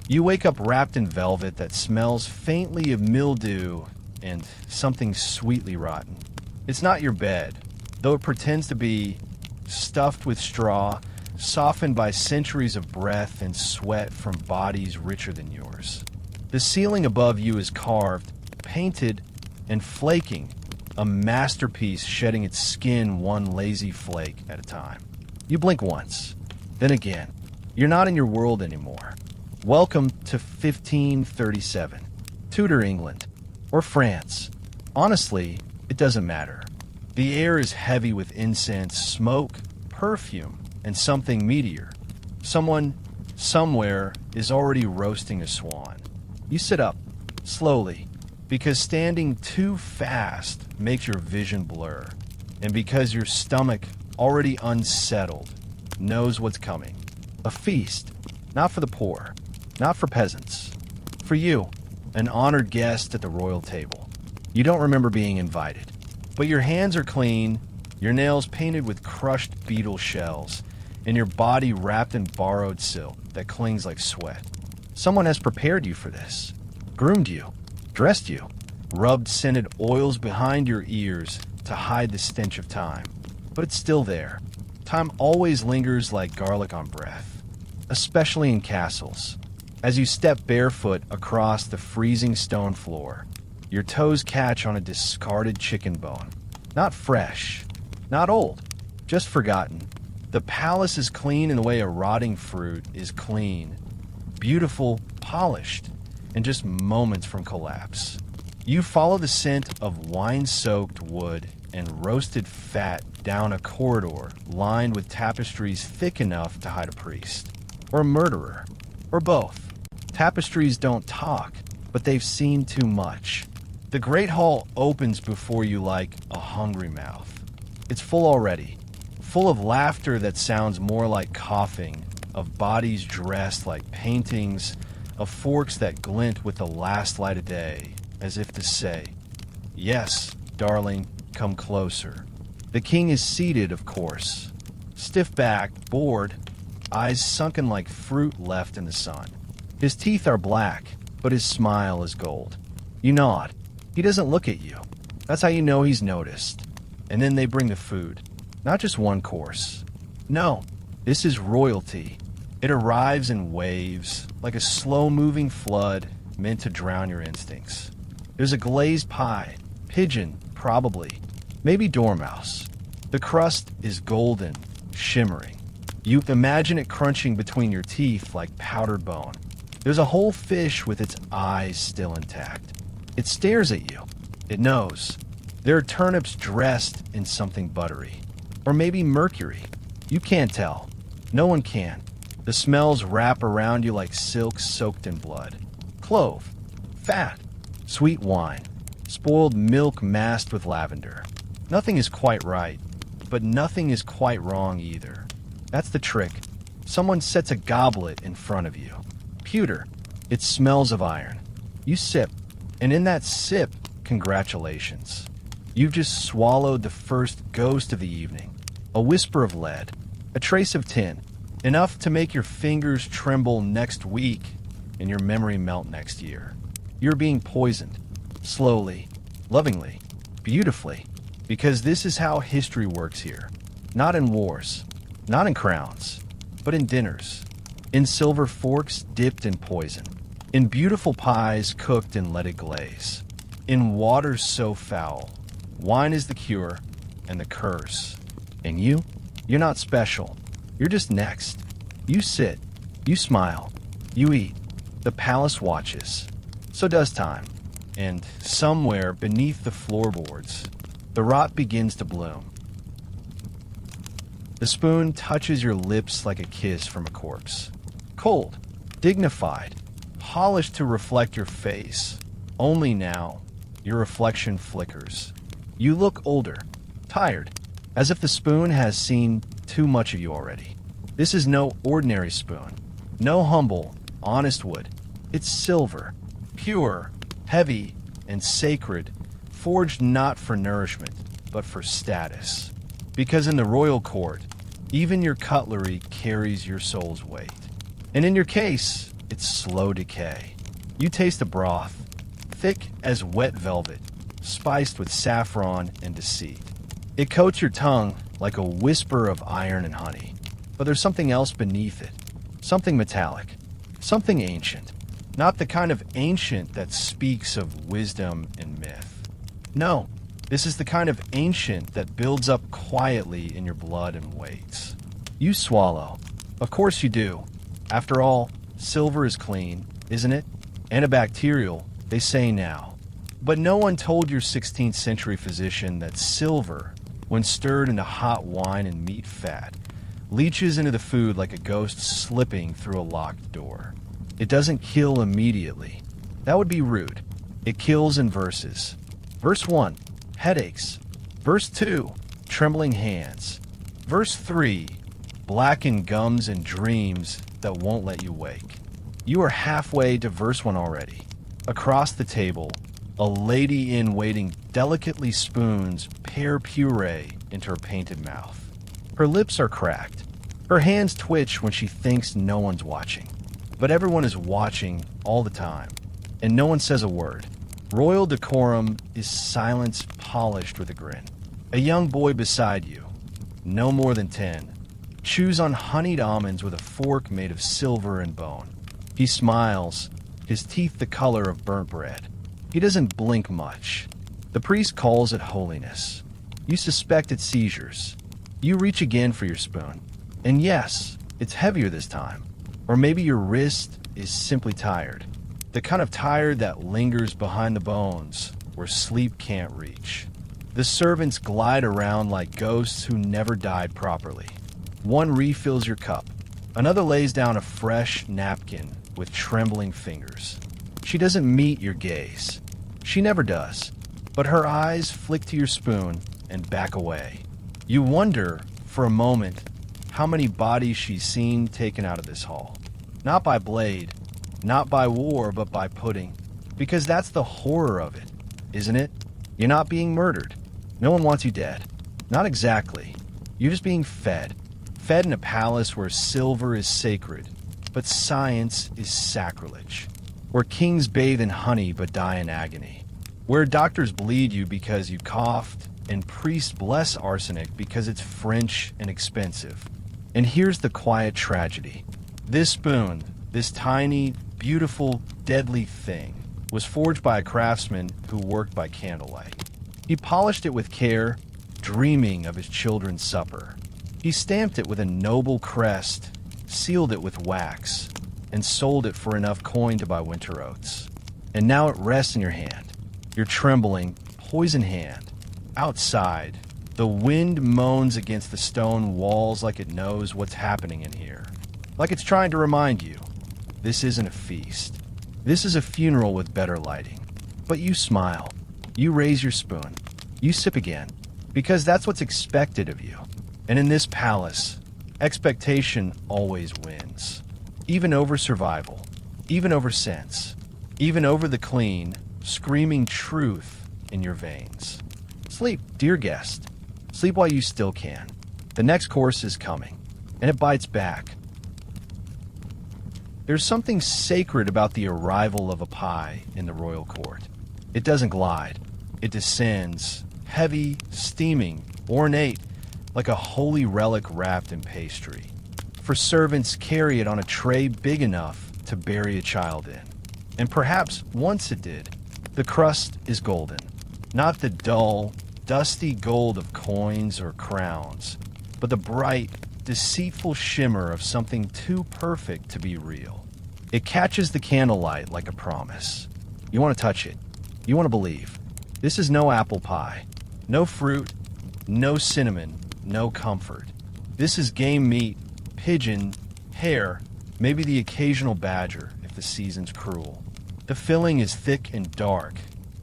You wake up wrapped in velvet that smells faintly of mildew and something sweetly rotten. It's not your bed, though it pretends to be, stuffed with straw, softened by centuries of breath and sweat from bodies richer than yours. The ceiling above you is carved, painted, and flaking, a masterpiece shedding its skin one lazy flake at a time. You blink once, then again. You're not in your world anymore. Welcome to 1537, Tudor England, or France. Honestly, it doesn't matter. The air is heavy with incense, smoke, perfume, and something meatier. Someone, somewhere, is already roasting a swan. You sit up, slowly, because standing too fast makes your vision blur, and because your stomach, already unsettled, knows what's coming. A feast, not for the poor, not for peasants. For you, an honored guest at the royal table. You don't remember being invited, but your hands are clean, your nails painted with crushed beetle shells, and your body wrapped in borrowed silk that clings like sweat. Someone has prepared you for this, groomed you, dressed you, rubbed scented oils behind your ears to hide the stench of time. But it's still there. Time always lingers like garlic on breath, especially in castles. As you step barefoot across the freezing stone floor, your toes catch on a discarded chicken bone. Not fresh, not old, just forgotten. The palace is clean in the way a rotting fruit is clean, beautiful, polished, and just moments from collapse. You follow the scent of wine-soaked wood and roasted fat down a corridor lined with tapestries thick enough to hide a priest, or a murderer, or both. Tapestries don't talk, but they've seen too much. The great hall opens before you like a hungry mouth. It's full already, full of laughter that sounds more like coughing, of bodies dressed like paintings, of forks that glint with the last light of day, as if to say, "Yes, darling, come closer." The king is seated, of course, stiff-backed, bored, eyes sunken like fruit left in the sun. His teeth are black, but his smile is gold. You nod. He doesn't look at you. That's how you know he's noticed. And then they bring the food. Not just one course. No, this is royalty. It arrives in waves, like a slow-moving flood meant to drown your instincts. There's a glazed pie, pigeon, probably, maybe dormouse. The crust is golden, shimmering. You imagine it crunching between your teeth like powdered bone. There's a whole fish with its eyes still intact. It stares at you. It knows. There are turnips dressed in something buttery. Or maybe mercury. You can't tell. No one can. The smells wrap around you like silk soaked in blood. Clove. Fat. Sweet wine. Spoiled milk masked with lavender. Nothing is quite right, but nothing is quite wrong either. That's the trick. Someone sets a goblet in front of you. Pewter. It smells of iron. You sip, and in that sip, congratulations. You've just swallowed the first ghost of the evening. A whisper of lead. A trace of tin. Enough to make your fingers tremble next week and your memory melt next year. You're being poisoned. Slowly. Lovingly. Beautifully. Because this is how history works here. Not in wars. Not in crowns. But in dinners. In silver forks dipped in poison. In beautiful pies cooked in leaded glaze. In waters so foul. Wine is the cure and the curse. And you're not special. You're just next. You sit. You smile. You eat. The palace watches. So does time. And somewhere beneath the floorboards, the rot begins to bloom. The spoon touches your lips like a kiss from a corpse. Cold, dignified, polished to reflect your face. Only now, your reflection flickers. You look older, tired, as if the spoon has seen too much of you already. This is no ordinary spoon. No humble, honest wood. It's silver, pure, heavy, and sacred, forged not for nourishment, but for status. Because in the royal court, even your cutlery carries your soul's weight. And in your case, it's slow decay. You taste the broth, thick as wet velvet, spiced with saffron and deceit. It coats your tongue like a whisper of iron and honey. But there's something else beneath it. Something metallic. Something ancient. Not the kind of ancient that speaks of wisdom and myth. No, this is the kind of ancient that builds up quietly in your blood and waits. You swallow. Of course you do. After all, silver is clean, isn't it? Antibacterial, they say now. But no one told your 16th century physician that silver, when stirred into hot wine and meat fat, leaches into the food like a ghost slipping through a locked door. It doesn't kill immediately. That would be rude. It kills in verses. Verse 1, headaches. Verse 2, trembling hands. Verse 3, blackened gums and dreams that won't let you wake. You are halfway to verse 1 already. Across the table, a lady in waiting delicately spoons pear puree into her painted mouth. Her lips are cracked. Her hands twitch when she thinks no one's watching. But everyone is watching all the time, and no one says a word. Royal decorum is silence polished with a grin. A young boy beside you, no more than 10, chews on honeyed almonds with a fork made of silver and bone. He smiles, his teeth the color of burnt bread. He doesn't blink much. The priest calls it holiness. You suspect it's seizures. You reach again for your spoon. And yes, it's heavier this time. Or maybe your wrist is simply tired. The kind of tired that lingers behind the bones, where sleep can't reach. The servants glide around like ghosts who never died properly. One refills your cup. Another lays down a fresh napkin with trembling fingers. She doesn't meet your gaze. She never does. But her eyes flick to your spoon and back away. You wonder, for a moment, how many bodies she's seen taken out of this hall. Not by blade, not by war, but by pudding. Because that's the horror of it, isn't it? You're not being murdered. No one wants you dead. Not exactly. You're just being fed. Fed in a palace where silver is sacred, but science is sacrilege. Where kings bathe in honey but die in agony. Where doctors bleed you because you coughed, and priests bless arsenic because it's French and expensive. And here's the quiet tragedy. This spoon, this tiny, beautiful, deadly thing, was forged by a craftsman who worked by candlelight. He polished it with care, dreaming of his children's supper. He stamped it with a noble crest, sealed it with wax, and sold it for enough coin to buy winter oats. And now it rests in your hand, your trembling, poison hand. Outside, the wind moans against the stone walls like it knows what's happening in here. Like it's trying to remind you, this isn't a feast. This is a funeral with better lighting. But you smile. You raise your spoon. You sip again, because that's what's expected of you. And in this palace, expectation always wins. Even over survival. Even over sense. Even over the clean, screaming truth in your veins. Sleep, dear guest. Sleep while you still can. The next course is coming, and it bites back. There's something sacred about the arrival of a pie in the royal court. It doesn't glide. It descends, heavy, steaming, ornate, like a holy relic wrapped in pastry. For servants carry it on a tray big enough to bury a child in. And perhaps once it did. The crust is golden. Not the dull, dusty gold of coins or crowns, but the bright, deceitful shimmer of something too perfect to be real. It catches the candlelight like a promise. You want to touch it. You want to believe. This is no apple pie. No fruit. No cinnamon. No comfort. This is game meat, pigeon, hare, maybe the occasional badger if the season's cruel. The filling is thick and dark,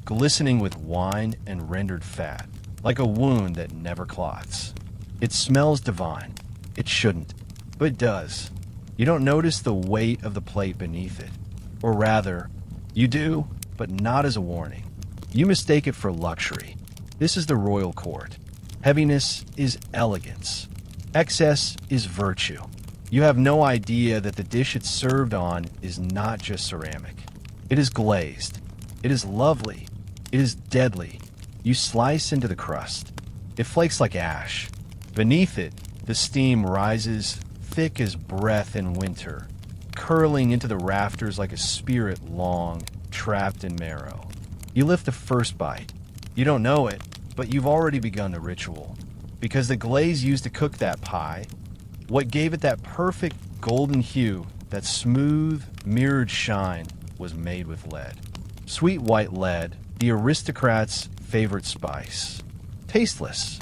glistening with wine and rendered fat, like a wound that never clots. It smells divine. It shouldn't, but it does. You don't notice the weight of the plate beneath it. Or rather, you do, but not as a warning. You mistake it for luxury. This is the royal court. Heaviness is elegance. Excess is virtue. You have no idea that the dish it's served on is not just ceramic. It is glazed. It is lovely. It is deadly. You slice into the crust. It flakes like ash. Beneath it, the steam rises thick as breath in winter, curling into the rafters like a spirit long, trapped in marrow. You lift the first bite. You don't know it, but you've already begun the ritual. Because the glaze used to cook that pie, what gave it that perfect golden hue, that smooth, mirrored shine, was made with lead. Sweet white lead, the aristocrat's favorite spice. Tasteless,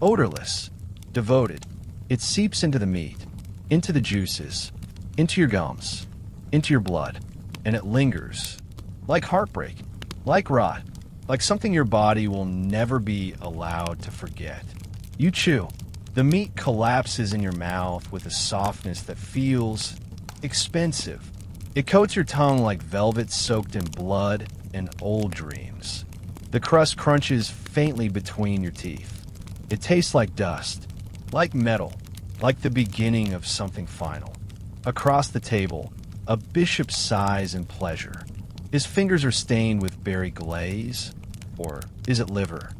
odorless, devoted. It seeps into the meat, into the juices, into your gums, into your blood, and it lingers. Like heartbreak, like rot, like something your body will never be allowed to forget. You chew. The meat collapses in your mouth with a softness that feels expensive. It coats your tongue like velvet soaked in blood and old dreams. The crust crunches faintly between your teeth. It tastes like dust, like metal, like the beginning of something final. Across the table, a bishop sighs in pleasure. His fingers are stained with berry glaze, or is it liver?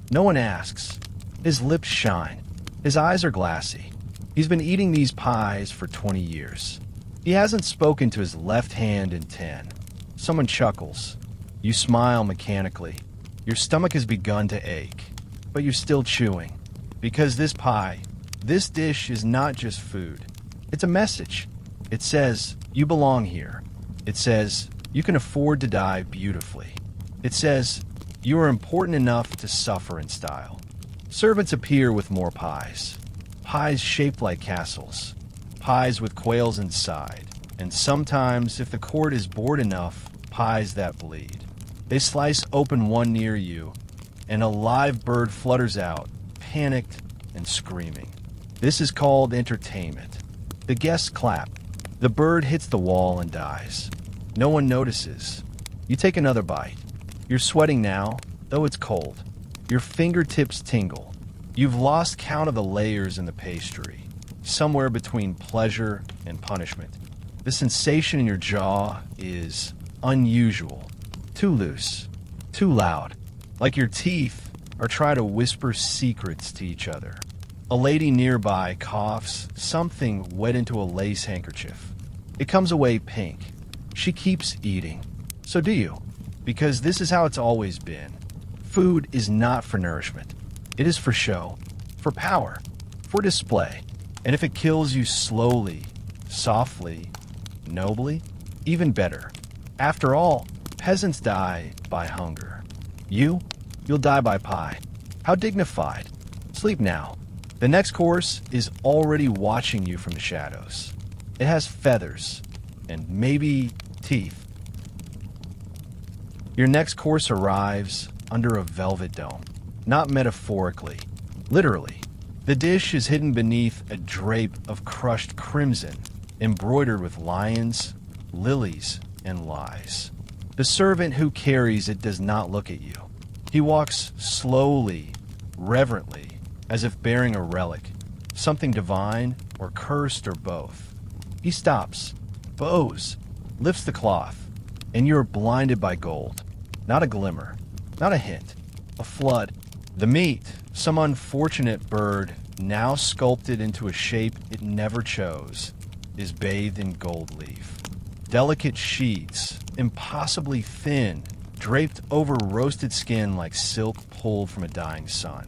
No one asks. His lips shine. His eyes are glassy. He's been eating these pies for 20 years. He hasn't spoken to his left hand in 10. Someone chuckles. You smile mechanically. Your stomach has begun to ache, but you're still chewing. Because this pie, this dish is not just food. It's a message. It says, you belong here. It says, you can afford to die beautifully. It says, you are important enough to suffer in style. Servants appear with more pies. Pies shaped like castles. Pies with quails inside. And sometimes, if the court is bored enough, pies that bleed. They slice open one near you, and a live bird flutters out, panicked and screaming. This is called entertainment. The guests clap. The bird hits the wall and dies. No one notices. You take another bite. You're sweating now, though it's cold. Your fingertips tingle. You've lost count of the layers in the pastry, somewhere between pleasure and punishment. The sensation in your jaw is unusual, too loose, too loud, like your teeth are trying to whisper secrets to each other. A lady nearby coughs something wet into a lace handkerchief. It comes away pink. She keeps eating. So do you, because this is how it's always been. Food is not for nourishment. It is for show, for power, for display. And if it kills you slowly, softly, nobly, even better. After all, peasants die by hunger. You'll die by pie. How dignified. Sleep now. The next course is already watching you from the shadows. It has feathers and maybe teeth. Your next course arrives under a velvet dome. Not metaphorically, literally. The dish is hidden beneath a drape of crushed crimson, embroidered with lions, lilies, and lies. The servant who carries it does not look at you. He walks slowly, reverently, as if bearing a relic, something divine or cursed or both. He stops, bows, lifts the cloth, and you are blinded by gold. Not a glimmer, not a hint, a flood. The meat, some unfortunate bird, now sculpted into a shape it never chose, is bathed in gold leaf. Delicate sheets, impossibly thin, draped over roasted skin like silk pulled from a dying sun.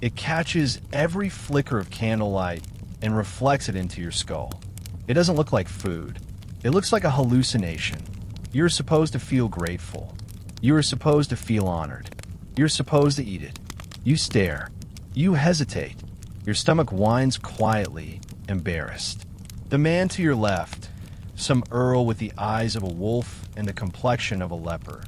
It catches every flicker of candlelight and reflects it into your skull. It doesn't look like food. It looks like a hallucination. You're supposed to feel grateful. You are supposed to feel honored. You're supposed to eat it. You stare. You hesitate. Your stomach whines quietly, embarrassed. The man to your left, some earl with the eyes of a wolf and the complexion of a leper,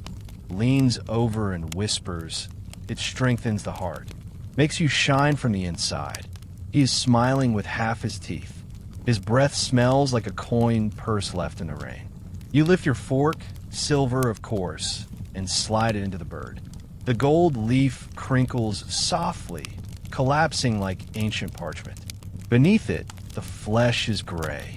leans over and whispers. It strengthens the heart, makes you shine from the inside. He is smiling with half his teeth. His breath smells like a coin purse left in the rain. You lift your fork, silver of course, and slide it into the bird. The gold leaf crinkles softly, collapsing like ancient parchment. Beneath it, the flesh is gray,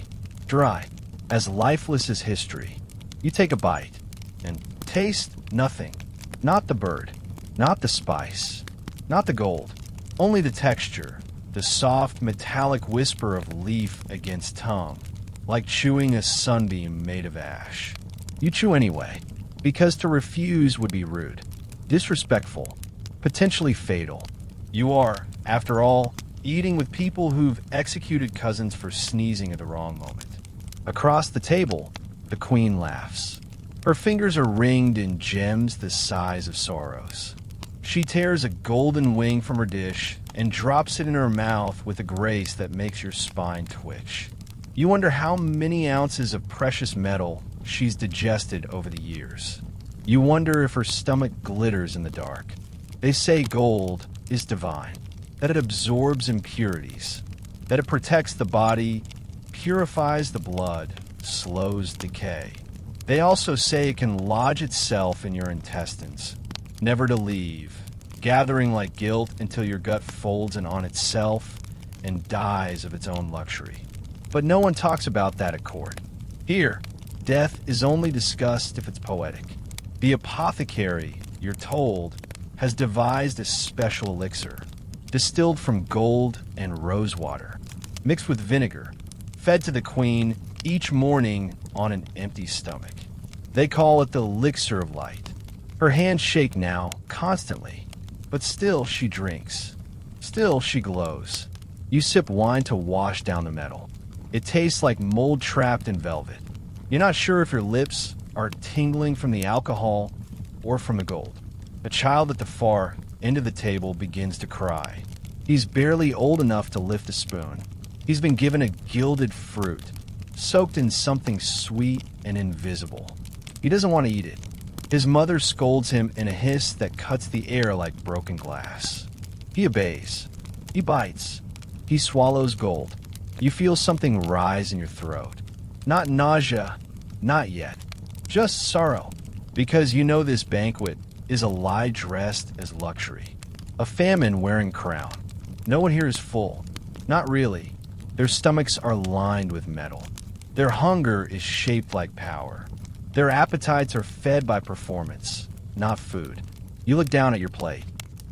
dry, as lifeless as history. You take a bite and taste nothing. Not the bird, not the spice, not the gold, only the texture, the soft metallic whisper of leaf against tongue, like chewing a sunbeam made of ash. You chew anyway, because to refuse would be rude, disrespectful, potentially fatal. You are, after all, eating with people who've executed cousins for sneezing at the wrong moment. Across the table, the queen laughs. Her fingers are ringed in gems the size of sorrows. She tears a golden wing from her dish and drops it in her mouth with a grace that makes your spine twitch. You wonder how many ounces of precious metal she's digested over the years. You wonder if her stomach glitters in the dark. They say gold is divine, that it absorbs impurities, that it protects the body, purifies the blood, slows decay. They also say it can lodge itself in your intestines, never to leave, gathering like guilt until your gut folds in on itself and dies of its own luxury. But no one talks about that at court. Here, death is only discussed if it's poetic. The apothecary, you're told, has devised a special elixir, distilled from gold and rosewater, mixed with vinegar, fed to the queen each morning on an empty stomach. They call it the elixir of light. Her hands shake now, constantly, but still she drinks. Still she glows. You sip wine to wash down the metal. It tastes like mold trapped in velvet. You're not sure if your lips are tingling from the alcohol or from the gold. A child at the far end of the table begins to cry. He's barely old enough to lift a spoon. He's been given a gilded fruit, soaked in something sweet and invisible. He doesn't want to eat it. His mother scolds him in a hiss that cuts the air like broken glass. He obeys. He bites. He swallows gold. You feel something rise in your throat. Not nausea, not yet. Just sorrow, because you know this banquet is a lie dressed as luxury. A famine wearing crown. No one here is full. Not really. Their stomachs are lined with metal. Their hunger is shaped like power. Their appetites are fed by performance, not food. You look down at your plate.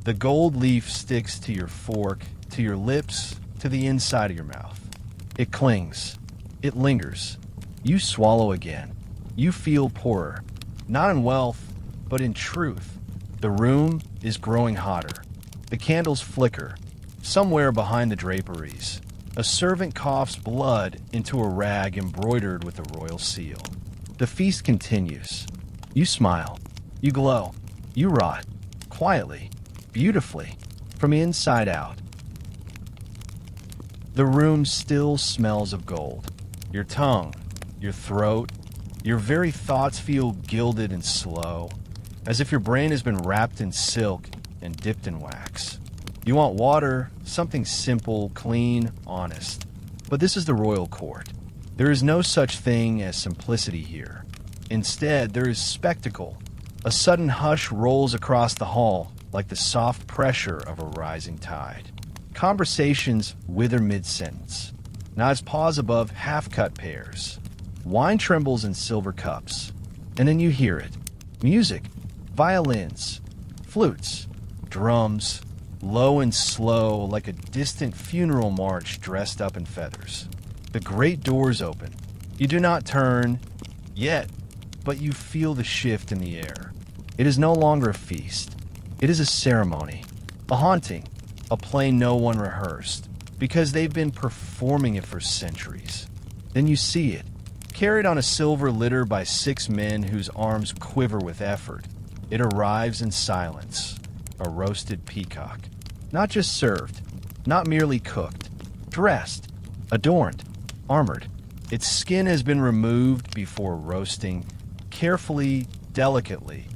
The gold leaf sticks to your fork, to your lips, to the inside of your mouth. It clings. It lingers. You swallow again. You feel poorer. Not in wealth, but in truth. The room is growing hotter. The candles flicker. Somewhere behind the draperies, a servant coughs blood into a rag embroidered with the royal seal. The feast continues. You smile. You glow. You rot. Quietly. Beautifully. From the inside out. The room still smells of gold. Your tongue, your throat, your very thoughts feel gilded and slow, as if your brain has been wrapped in silk and dipped in wax. You want water, something simple, clean, honest. But this is the royal court. There is no such thing as simplicity here. Instead, there is spectacle. A sudden hush rolls across the hall like the soft pressure of a rising tide. Conversations wither mid-sentence. Knives pause above half-cut pears. Wine trembles in silver cups. And then you hear it. Music. Violins. Flutes. Drums. Low and slow like a distant funeral march dressed up in feathers. The great doors open. You do not turn, yet, but you feel the shift in the air. It is no longer a feast. It is a ceremony. A haunting. A play no one rehearsed. Because they've been performing it for centuries. Then you see it. Carried on a silver litter by 6 men whose arms quiver with effort. It arrives in silence. A roasted peacock. Not just served, not merely cooked, dressed, adorned, armored. Its skin has been removed before roasting, carefully, delicately,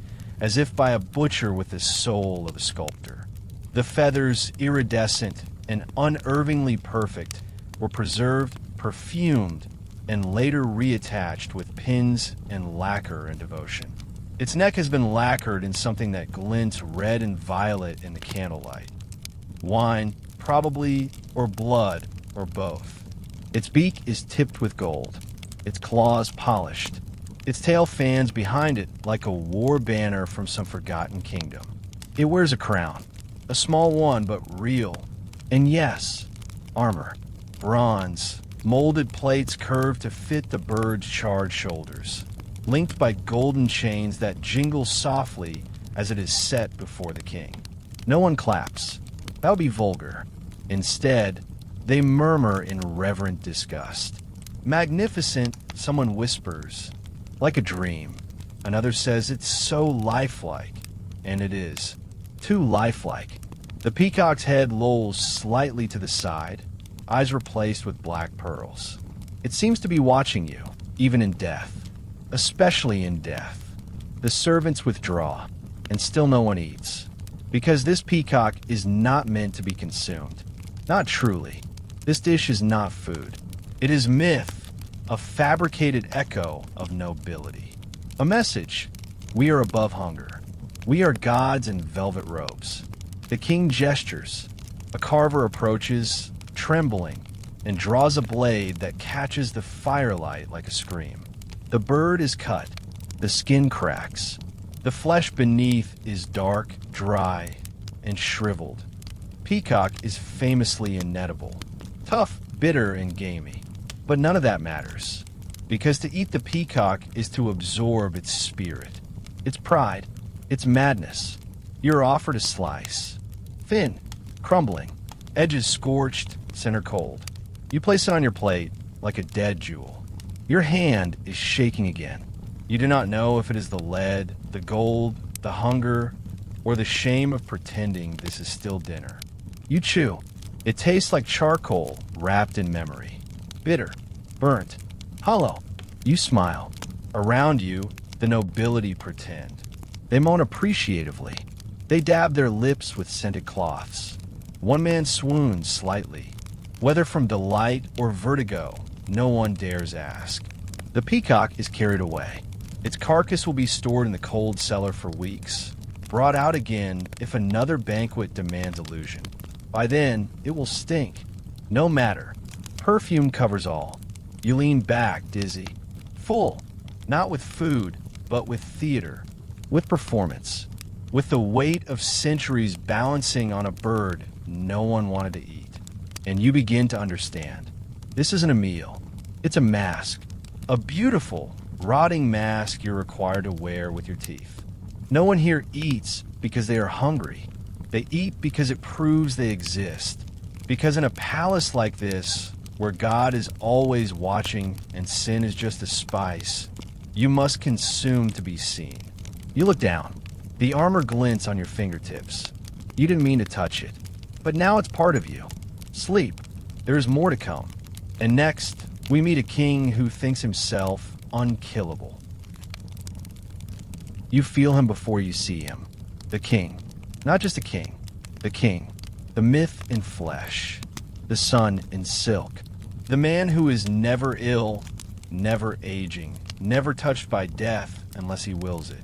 as if by a butcher with the soul of a sculptor. The feathers, iridescent and unervingly perfect, were preserved, perfumed, and later reattached with pins and lacquer and devotion. Its neck has been lacquered in something that glints red and violet in the candlelight. Wine, probably, or blood, or both. Its beak is tipped with gold. its claws polished. Its tail fans behind it like a war banner from some forgotten kingdom. It wears a crown, a small one but real. And yes, armor, bronze, molded plates curved to fit the bird's charred shoulders, linked by golden chains that jingle softly as it is set before the king. No one claps. That would be vulgar. Instead, they murmur in reverent disgust. Magnificent, someone whispers, like a dream. Another says it's so lifelike, and it is. Too lifelike. The peacock's head lolls slightly to the side, eyes replaced with black pearls. It seems to be watching you, even in death. Especially in death. The servants withdraw, and still no one eats. Because this peacock is not meant to be consumed. Not truly. This dish is not food. It is myth, a fabricated echo of nobility. A message. We are above hunger. We are gods in velvet robes. The king gestures. A carver approaches, trembling, and draws a blade that catches the firelight like a scream. The bird is cut. The skin cracks. The flesh beneath is dark, dry, and shriveled. Peacock is famously inedible. Tough, bitter, and gamey. But none of that matters. Because to eat the peacock is to absorb its spirit, its pride, its madness. You're offered a slice. Thin, crumbling, edges scorched, center cold. You place it on your plate like a dead jewel. Your hand is shaking again. You do not know if it is the lead, the gold, the hunger, or the shame of pretending this is still dinner. You chew. It tastes like charcoal wrapped in memory. Bitter, burnt, hollow. You smile. Around you, the nobility pretend. They moan appreciatively. They dab their lips with scented cloths. One man swoons slightly. Whether from delight or vertigo, no one dares ask. The peacock is carried away. Its carcass will be stored in the cold cellar for weeks, brought out again if another banquet demands illusion. By then, it will stink. No matter. Perfume covers all. You lean back, dizzy. Full. Not with food, but with theater. With performance. With the weight of centuries balancing on a bird no one wanted to eat. And you begin to understand. This isn't a meal. It's a mask. A beautiful, rotting mask you're required to wear with your teeth. No one here eats because they are hungry. They eat because it proves they exist. Because in a palace like this, where God is always watching and sin is just a spice, you must consume to be seen. You look down. The armor glints on your fingertips. You didn't mean to touch it, but now it's part of you. Sleep. There is more to come. And next, we meet a king who thinks himself unkillable. You feel him before you see him. The king. Not just a king. The king. The myth in flesh. The sun in silk. The man who is never ill, never aging, never touched by death unless he wills it.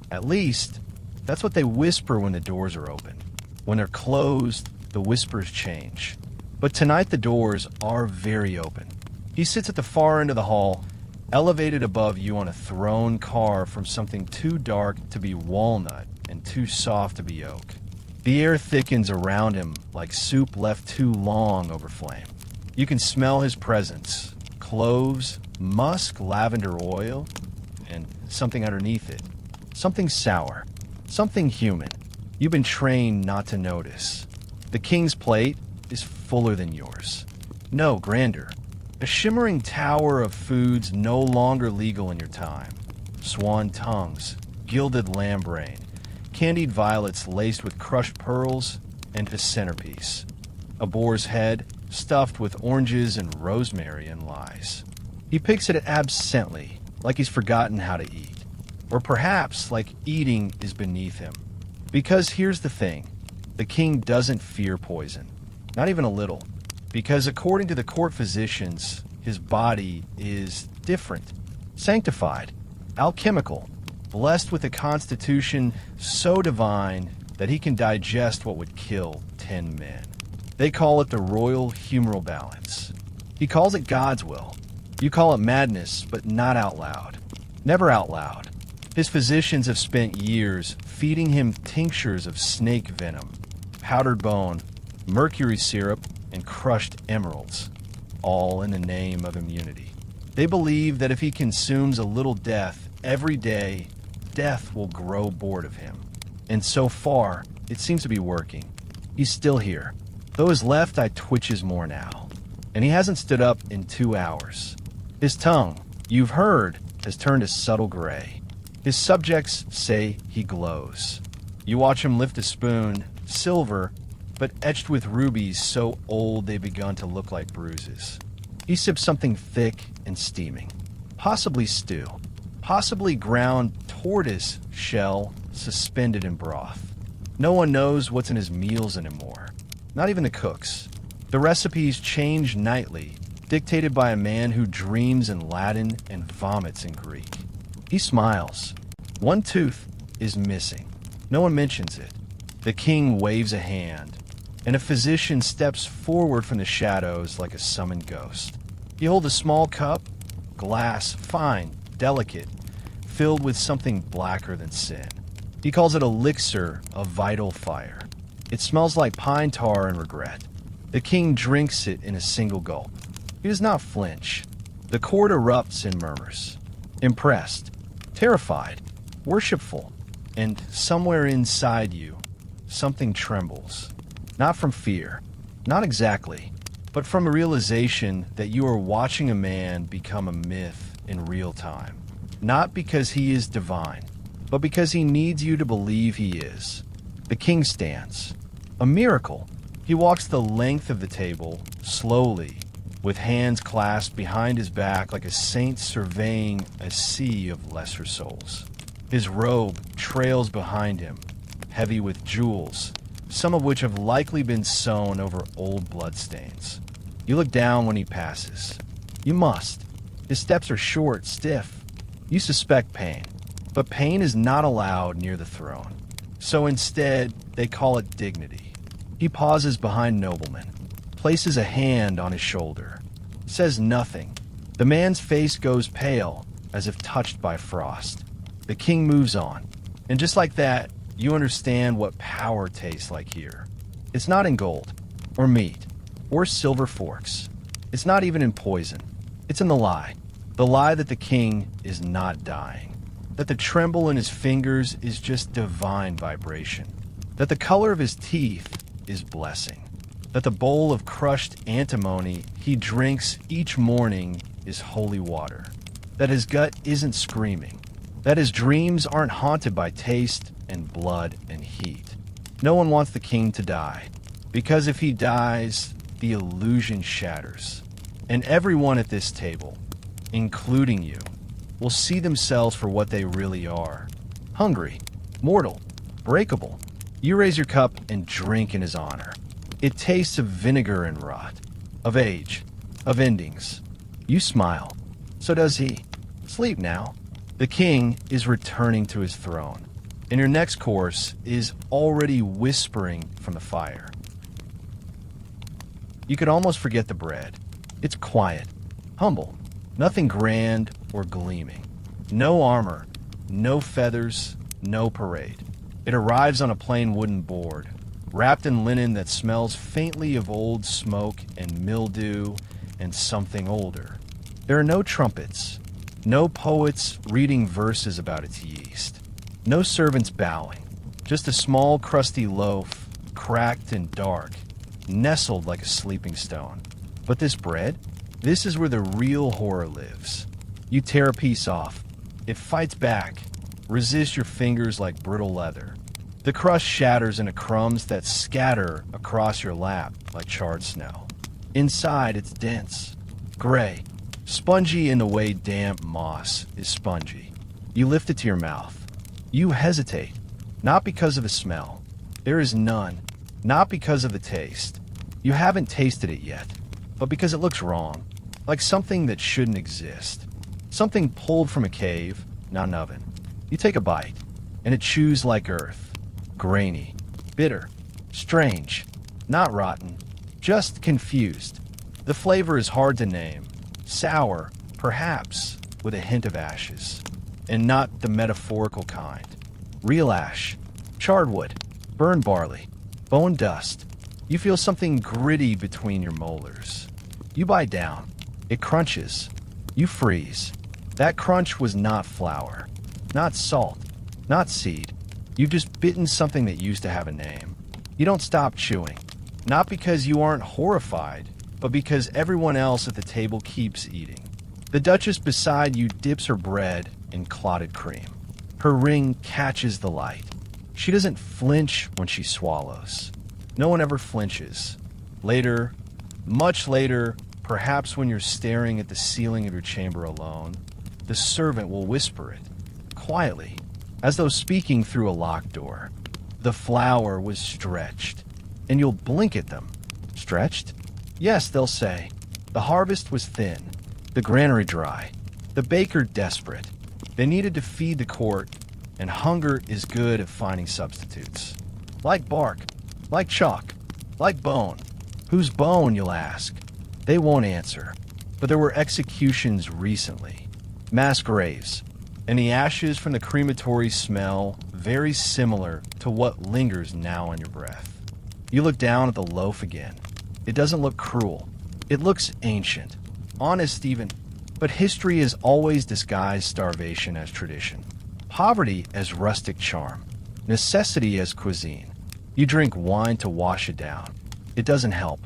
At least, that's what they whisper when the doors are open. When they're closed, the whispers change. But tonight the doors are very open. He sits at the far end of the hall, elevated above you on a throne carved from something too dark to be walnut and too soft to be oak. The air thickens around him like soup left too long over flame. You can smell his presence. Cloves, musk, lavender oil, and something underneath it. Something sour. Something human. You've been trained not to notice. The king's plate is fuller than yours. No, grander. A shimmering tower of foods no longer legal in your time. Swan tongues, gilded lamb brain, candied violets laced with crushed pearls, and a centerpiece. A boar's head stuffed with oranges and rosemary and lies. He picks at it absently, like he's forgotten how to eat. Or perhaps like eating is beneath him. Because here's the thing. The king doesn't fear poison. Not even a little. Because according to the court physicians, his body is different. Sanctified. Alchemical. Blessed with a constitution so divine that he can digest what would kill 10 men. They call it the royal humoral balance. He calls it God's will. You call it madness, but not out loud. Never out loud. His physicians have spent years feeding him tinctures of snake venom, powdered bone, mercury syrup, and crushed emeralds, all in the name of immunity. They believe that if he consumes a little death every day, death will grow bored of him. And so far, it seems to be working. He's still here, though his left eye twitches more now. And he hasn't stood up in 2 hours. His tongue, you've heard, has turned a subtle gray. His subjects say he glows. You watch him lift a spoon, silver, but etched with rubies so old they've begun to look like bruises. He sips something thick and steaming. Possibly stew. Possibly ground tortoise shell suspended in broth. No one knows what's in his meals anymore. Not even the cooks. The recipes change nightly, dictated by a man who dreams in Latin and vomits in Greek. He smiles. One tooth is missing. No one mentions it. The king waves a hand, and a physician steps forward from the shadows like a summoned ghost. He holds a small cup, glass, fine, delicate, filled with something blacker than sin. He calls it elixir of vital fire. It smells like pine tar and regret. The king drinks it in a single gulp. He does not flinch. The court erupts in murmurs. Impressed, terrified, worshipful, and somewhere inside you, something trembles. Not from fear, not exactly, but from a realization that you are watching a man become a myth in real time. Not because he is divine, but because he needs you to believe he is. The king stands. A miracle. He walks the length of the table, slowly, with hands clasped behind his back like a saint surveying a sea of lesser souls. His robe trails behind him, heavy with jewels, some of which have likely been sewn over old bloodstains. You look down when he passes. You must. His steps are short, stiff. You suspect pain, but pain is not allowed near the throne. So instead, they call it dignity. He pauses behind noblemen, places a hand on his shoulder, says nothing. The man's face goes pale, as if touched by frost. The king moves on, and just like that, you understand what power tastes like here. It's not in gold, or meat, or silver forks. It's not even in poison. It's in the lie that the king is not dying, that the tremble in his fingers is just divine vibration, that the color of his teeth is blessing, that the bowl of crushed antimony he drinks each morning is holy water, that his gut isn't screaming, that his dreams aren't haunted by taste and blood and heat. No one wants the king to die, because if he dies, the illusion shatters, and everyone at this table, including you, will see themselves for what they really are. Hungry, mortal, breakable. You raise your cup and drink in his honor. It tastes of vinegar and rot, of age, of endings. You smile. So does he. Sleep now. The king is returning to his throne, and your next course is already whispering from the fire. You could almost forget the bread. It's quiet, humble, nothing grand or gleaming. No armor, no feathers, no parade. It arrives on a plain wooden board, wrapped in linen that smells faintly of old smoke and mildew and something older. There are no trumpets, no poets reading verses about its yeast, no servants bowing, just a small crusty loaf, cracked and dark, nestled like a sleeping stone. But this bread, this is where the real horror lives. You tear a piece off. It fights back, resists your fingers like brittle leather. The crust shatters into crumbs that scatter across your lap like charred snow. Inside, it's dense, gray, spongy in the way damp moss is spongy. You lift it to your mouth. You hesitate, not because of the smell. There is none, not because of the taste. You haven't tasted it yet, but because it looks wrong, like something that shouldn't exist. Something pulled from a cave, not an oven. You take a bite, and it chews like earth. Grainy, bitter, strange, not rotten, just confused. The flavor is hard to name. Sour, perhaps with a hint of ashes, and not the metaphorical kind. Real ash, charred wood, burned barley, bone dust. You feel something gritty between your molars. You bite down. It crunches. You freeze. That crunch was not flour, not salt, not seed. You've just bitten something that used to have a name. You don't stop chewing, not because you aren't horrified, but because everyone else at the table keeps eating. The Duchess beside you dips her bread in clotted cream. Her ring catches the light. She doesn't flinch when she swallows. No one ever flinches. Later, much later, perhaps when you're staring at the ceiling of your chamber alone, the servant will whisper it, quietly, as though speaking through a locked door. The flour was stretched, and you'll blink at them. Stretched? Yes, they'll say. The harvest was thin, the granary dry, the baker desperate. They needed to feed the court, and hunger is good at finding substitutes. Like bark, like chalk, like bone. Whose bone, you'll ask? They won't answer. But there were executions recently, mass graves, and the ashes from the crematory smell very similar to what lingers now on your breath. You look down at the loaf again. It doesn't look cruel. It looks ancient, honest even, but history has always disguised starvation as tradition, poverty as rustic charm, necessity as cuisine. You drink wine to wash it down. It doesn't help.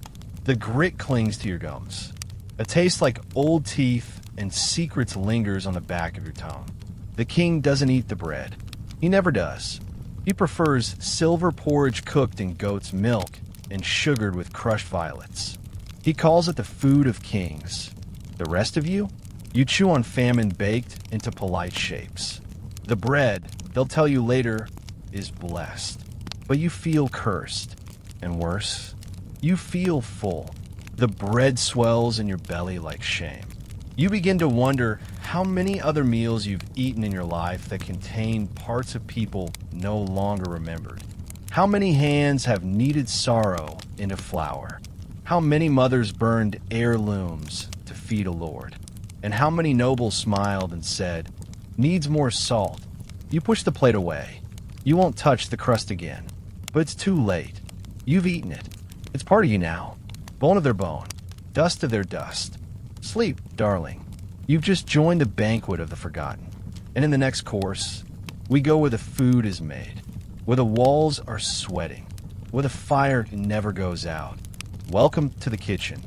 The grit clings to your gums. A taste like old teeth and secrets lingers on the back of your tongue. The king doesn't eat the bread. He never does. He prefers silver porridge cooked in goat's milk and sugared with crushed violets. He calls it the food of kings. The rest of you? You chew on famine baked into polite shapes. The bread, they'll tell you later, is blessed. But you feel cursed. And worse, you feel full. The bread swells in your belly like shame. You begin to wonder how many other meals you've eaten in your life that contain parts of people no longer remembered. How many hands have kneaded sorrow into flour? How many mothers burned heirlooms to feed a lord? And how many nobles smiled and said, "Needs more salt." You push the plate away. You won't touch the crust again. But it's too late. You've eaten it. It's part of you now. Bone of their bone. Dust of their dust. Sleep, darling. You've just joined the banquet of the forgotten. And in the next course, we go where the food is made, where the walls are sweating, where the fire never goes out. Welcome to the kitchen.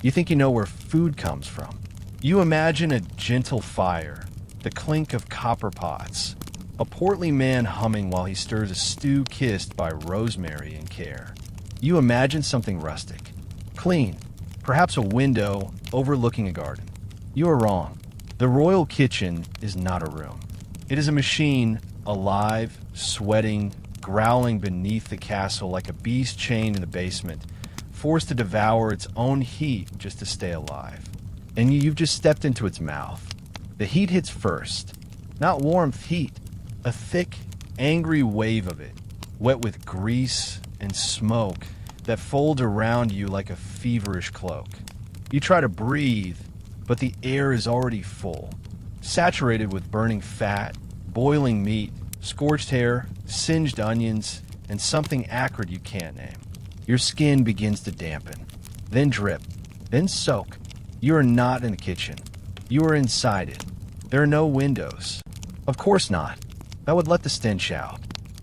You think you know where food comes from. You imagine a gentle fire, the clink of copper pots, a portly man humming while he stirs a stew kissed by rosemary and care. You imagine something rustic, clean, perhaps a window overlooking a garden. You are wrong. The royal kitchen is not a room. It is a machine, alive, sweating, growling beneath the castle like a beast chained in the basement, forced to devour its own heat just to stay alive. And you've just stepped into its mouth. The heat hits first. Not warmth, heat. A thick, angry wave of it, wet with grease and smoke that folds around you like a feverish cloak. You try to breathe, but the air is already full, saturated with burning fat, boiling meat, scorched hair, singed onions, and something acrid you can't name. Your skin begins to dampen, then drip, then soak. You are not in the kitchen. You are inside it. There are no windows. Of course not. That would let the stench out.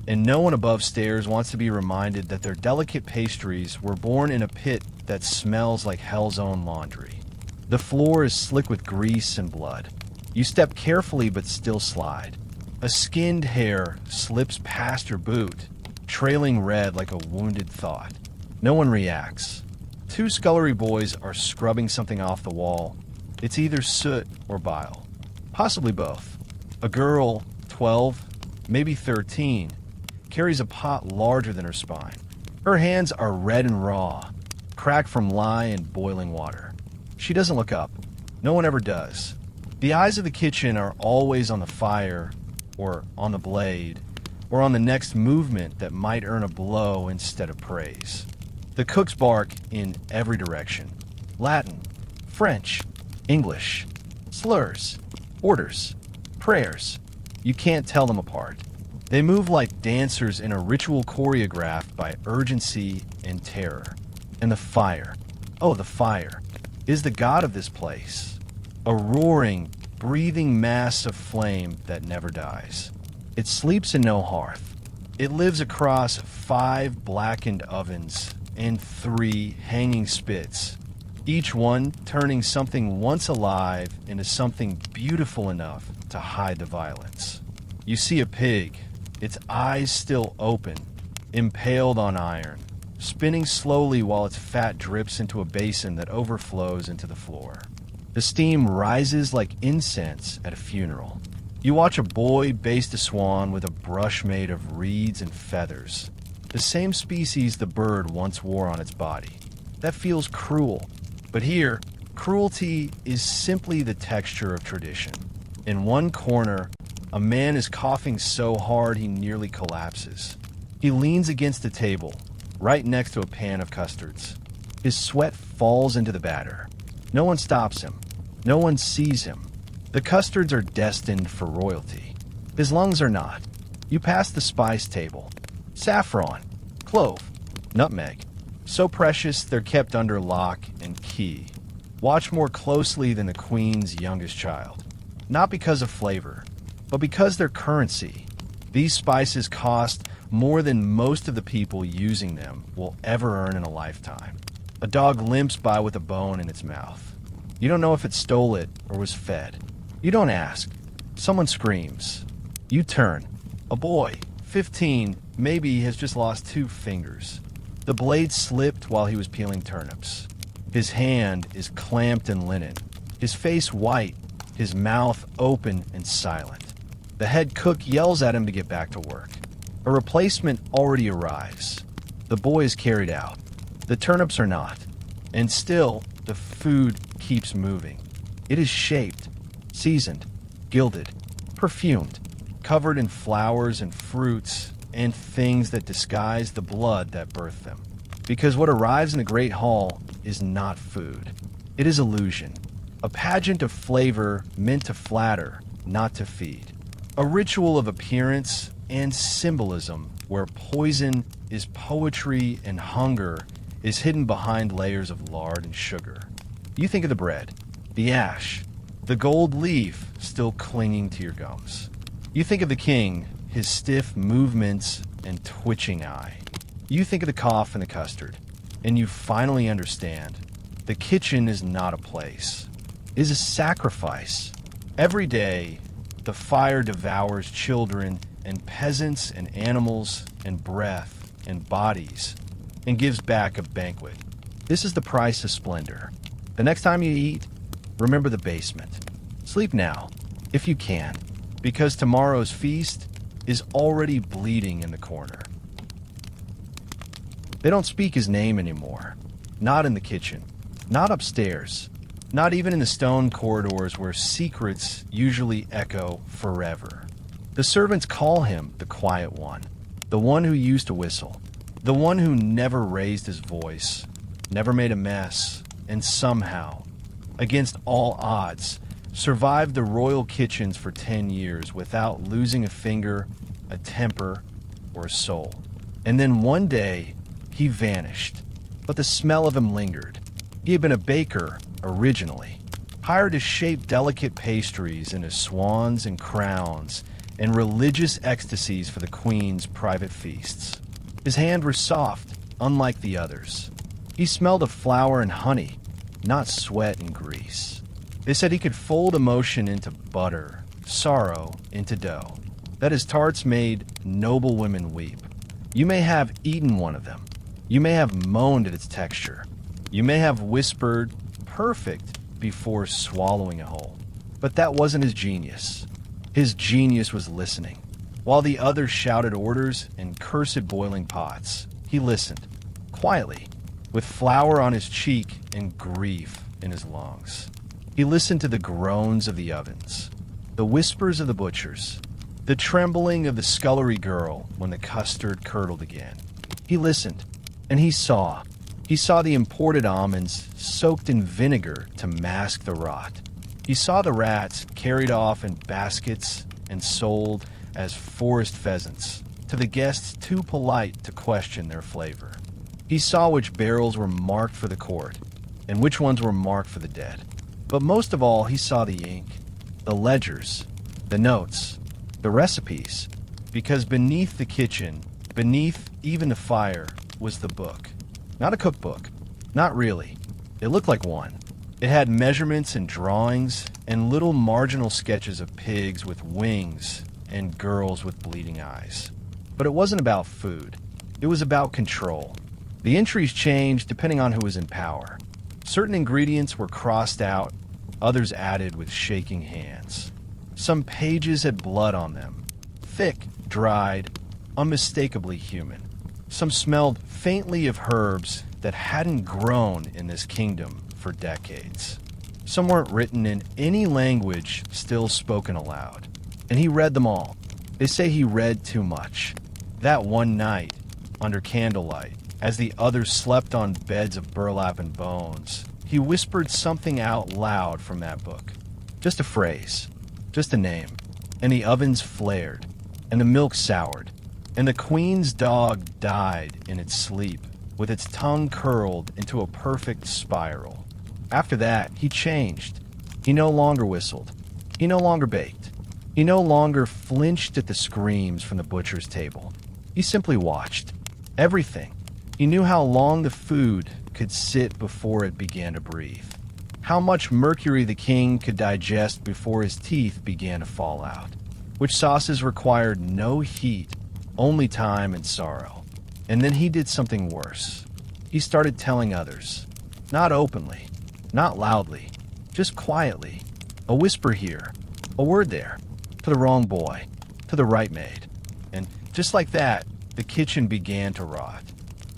And no one above stairs wants to be reminded that their delicate pastries were born in a pit that smells like hell's own laundry. The floor is slick with grease and blood. You step carefully but still slide. A skinned hair slips past your boot, trailing red like a wounded thought. No one reacts. Two scullery boys are scrubbing something off the wall. It's either soot or bile. Possibly both. A girl, 12, maybe 13, carries a pot larger than her spine. Her hands are red and raw, cracked from lye and boiling water. She doesn't look up. No one ever does. The eyes of the kitchen are always on the fire, or on the blade, or on the next movement that might earn a blow instead of praise. The cooks bark in every direction. Latin, French, English, slurs, orders, prayers. You can't tell them apart. They move like dancers in a ritual choreographed by urgency and terror. And the fire, oh, the fire, is the god of this place. A roaring, breathing mass of flame that never dies. It sleeps in no hearth. It lives across 5 blackened ovens and 3 hanging spits, each one turning something once alive into something beautiful enough to hide the violence. You see a pig, its eyes still open, impaled on iron, spinning slowly while its fat drips into a basin that overflows into the floor. The steam rises like incense at a funeral. You watch a boy baste a swan with a brush made of reeds and feathers, the same species the bird once wore on its body. That feels cruel. But here, cruelty is simply the texture of tradition. In one corner, a man is coughing so hard he nearly collapses. He leans against the table, right next to a pan of custards. His sweat falls into the batter. No one stops him. No one sees him. The custards are destined for royalty. His lungs are not. You pass the spice table. Saffron, clove, nutmeg. So precious they're kept under lock and key. Watched more closely than the queen's youngest child. Not because of flavor, but because they're currency. These spices cost more than most of the people using them will ever earn in a lifetime. A dog limps by with a bone in its mouth. You don't know if it stole it or was fed. You don't ask. Someone screams. You turn. A boy, 15, maybe has just lost 2 fingers. The blade slipped while he was peeling turnips. His hand is clamped in linen. His face white, his mouth open and silent. The head cook yells at him to get back to work. A replacement already arrives. The boy is carried out. The turnips are not. And still, the food keeps moving. It is shaped, seasoned, gilded, perfumed, covered in flowers and fruits and things that disguise the blood that birthed them. Because what arrives in the Great Hall is not food. It is illusion. A pageant of flavor meant to flatter, not to feed. A ritual of appearance and symbolism where poison is poetry and hunger is hidden behind layers of lard and sugar. You think of the bread, the ash, the gold leaf still clinging to your gums. You think of the king, his stiff movements and twitching eye. You think of the cough and the custard, and you finally understand. The kitchen is not a place. It is a sacrifice. Every day, the fire devours children and peasants and animals and breath and bodies and gives back a banquet. This is the price of splendor. The next time you eat, remember the basement. Sleep now, if you can, because tomorrow's feast is already bleeding in the corner. They don't speak his name anymore. Not in the kitchen. Not upstairs. Not even in the stone corridors where secrets usually echo forever. The servants call him the quiet one, the one who used to whistle, the one who never raised his voice, never made a mess, and somehow, against all odds, survived the royal kitchens for 10 years without losing a finger, a temper, or a soul. And then one day, he vanished, but the smell of him lingered. He had been a baker originally, hired to shape delicate pastries into swans and crowns and religious ecstasies for the queen's private feasts. His hands were soft, unlike the others. He smelled of flour and honey, not sweat and grease. They said he could fold emotion into butter, sorrow into dough, that his tarts made noble women weep. You may have eaten one of them. You may have moaned at its texture. You may have whispered, perfect, before swallowing it whole. But that wasn't his genius. His genius was listening. While the others shouted orders and cursed boiling pots, he listened, quietly, with flour on his cheek and grief in his lungs. He listened to the groans of the ovens, the whispers of the butchers, the trembling of the scullery girl when the custard curdled again. He listened, and he saw. He saw the imported almonds soaked in vinegar to mask the rot. He saw the rats carried off in baskets and sold as forest pheasants to the guests too polite to question their flavor. He saw which barrels were marked for the court and which ones were marked for the dead. But most of all, he saw the ink, the ledgers, the notes, the recipes, because beneath the kitchen, beneath even the fire, was the book. Not a cookbook. Not really. It looked like one. It had measurements and drawings and little marginal sketches of pigs with wings and girls with bleeding eyes. But it wasn't about food. It was about control. The entries changed depending on who was in power. Certain ingredients were crossed out, others added with shaking hands. Some pages had blood on them, thick, dried, unmistakably human. Some smelled faintly of herbs that hadn't grown in this kingdom for decades. Some weren't written in any language still spoken aloud. And he read them all. They say he read too much. That one night, under candlelight, as the others slept on beds of burlap and bones, he whispered something out loud from that book. Just a phrase, just a name. And the ovens flared, and the milk soured, and the queen's dog died in its sleep, with its tongue curled into a perfect spiral. After that, he changed. He no longer whistled. He no longer baked. He no longer flinched at the screams from the butcher's table. He simply watched. Everything. He knew how long the food could sit before it began to breathe. How much mercury the king could digest before his teeth began to fall out. Which sauces required no heat, only time and sorrow. And then he did something worse. He started telling others. Not openly, not loudly, just quietly. A whisper here, a word there, to the wrong boy, to the right maid. And just like that, the kitchen began to rot.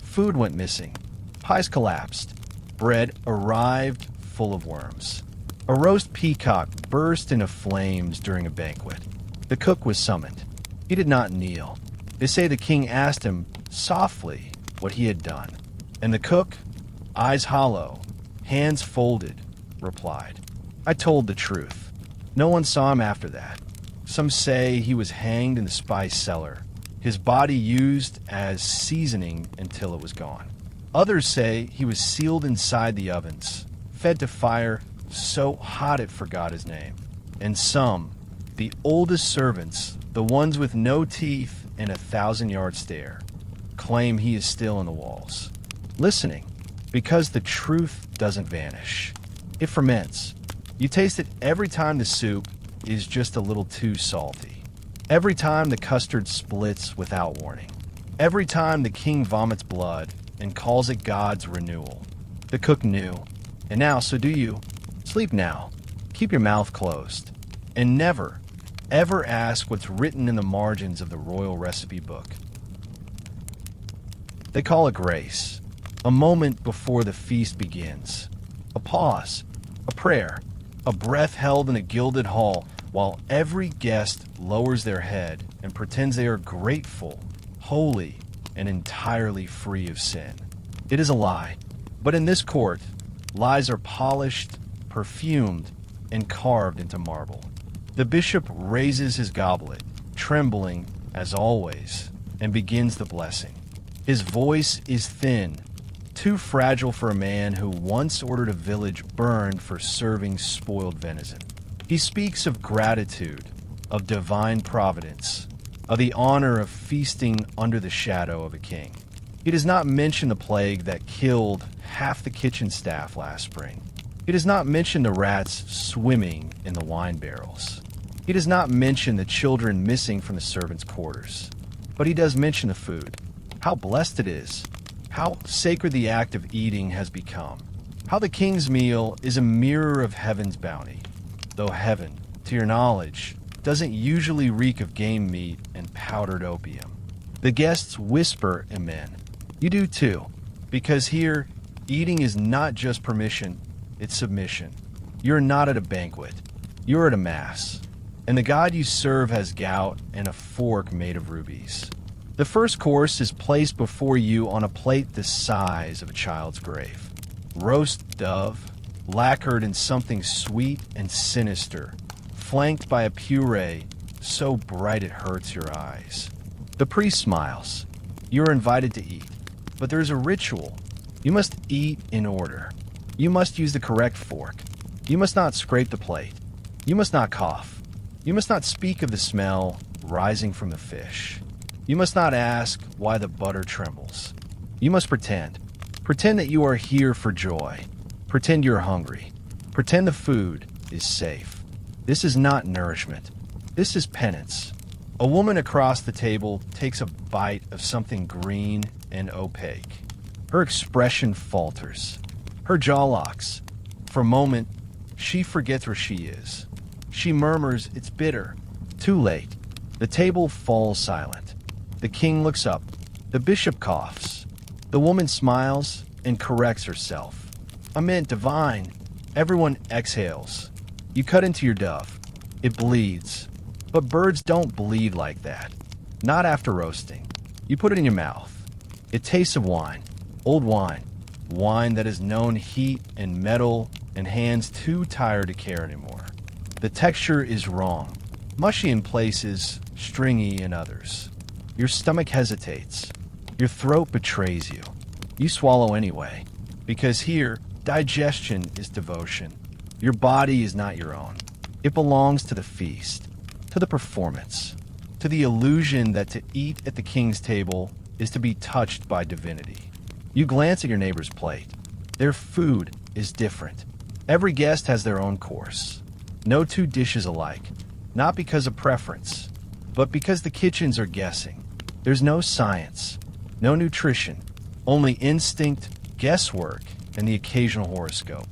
Food went missing. Pies collapsed. Bread arrived full of worms. A roast peacock burst into flames during a banquet. The cook was summoned. He did not kneel. They say the king asked him softly what he had done. And the cook, eyes hollow, hands folded, replied, "I told the truth. No one saw him after that. Some say he was hanged in the spice cellar, his body used as seasoning until it was gone. Others say he was sealed inside the ovens, fed to fire so hot it forgot his name. And some, the oldest servants, the ones with no teeth and 1,000-yard stare, claim he is still in the walls, listening, because the truth doesn't vanish. It ferments. You taste it every time the soup is just a little too salty. Every time the custard splits without warning. Every time the king vomits blood and calls it God's renewal. The cook knew. And now, so do you. Sleep now. Keep your mouth closed. And never, ever ask what's written in the margins of the royal recipe book. They call it grace. A moment before the feast begins. A pause. A prayer. A breath held in a gilded hall while every guest lowers their head and pretends they are grateful, holy, and entirely free of sin. It is a lie. But in this court, lies are polished, perfumed, and carved into marble. The bishop raises his goblet, trembling as always, and begins the blessing. His voice is thin, too fragile for a man who once ordered a village burned for serving spoiled venison. He speaks of gratitude, of divine providence, of the honor of feasting under the shadow of a king. He does not mention the plague that killed half the kitchen staff last spring. He does not mention the rats swimming in the wine barrels. He does not mention the children missing from the servants' quarters. But he does mention the food. How blessed it is. How sacred the act of eating has become. How the king's meal is a mirror of heaven's bounty. Though heaven, to your knowledge, doesn't usually reek of game meat and powdered opium. The guests whisper amen. You do too, because here, eating is not just permission, it's submission. You're not at a banquet. You're at a mass. And the God you serve has gout and a fork made of rubies. The first course is placed before you on a plate the size of a child's grave. Roast dove, lacquered in something sweet and sinister, flanked by a puree so bright it hurts your eyes. The priest smiles. You are invited to eat, but there's a ritual. You must eat in order. You must use the correct fork. You must not scrape the plate. You must not cough. You must not speak of the smell rising from the fish. You must not ask why the butter trembles. You must pretend. Pretend that you are here for joy. Pretend you're hungry. Pretend the food is safe. This is not nourishment. This is penance. A woman across the table takes a bite of something green and opaque. Her expression falters. Her jaw locks. For a moment, she forgets where she is. She murmurs, "It's bitter." Too late. The table falls silent. The king looks up. The bishop coughs. The woman smiles and corrects herself. "I meant divine." Everyone exhales. You cut into your dove. It bleeds. But birds don't bleed like that. Not after roasting. You put it in your mouth. It tastes of wine. Old wine. Wine that has known heat and metal and hands too tired to care anymore. The texture is wrong. Mushy in places, stringy in others. Your stomach hesitates. Your throat betrays you. You swallow anyway. Because here, digestion is devotion. Your body is not your own. It belongs to the feast, to the performance, to the illusion that to eat at the king's table is to be touched by divinity. You glance at your neighbor's plate. Their food is different. Every guest has their own course. No two dishes alike, not because of preference, but because the kitchens are guessing. There's no science, no nutrition, only instinct, guesswork, and the occasional horoscope.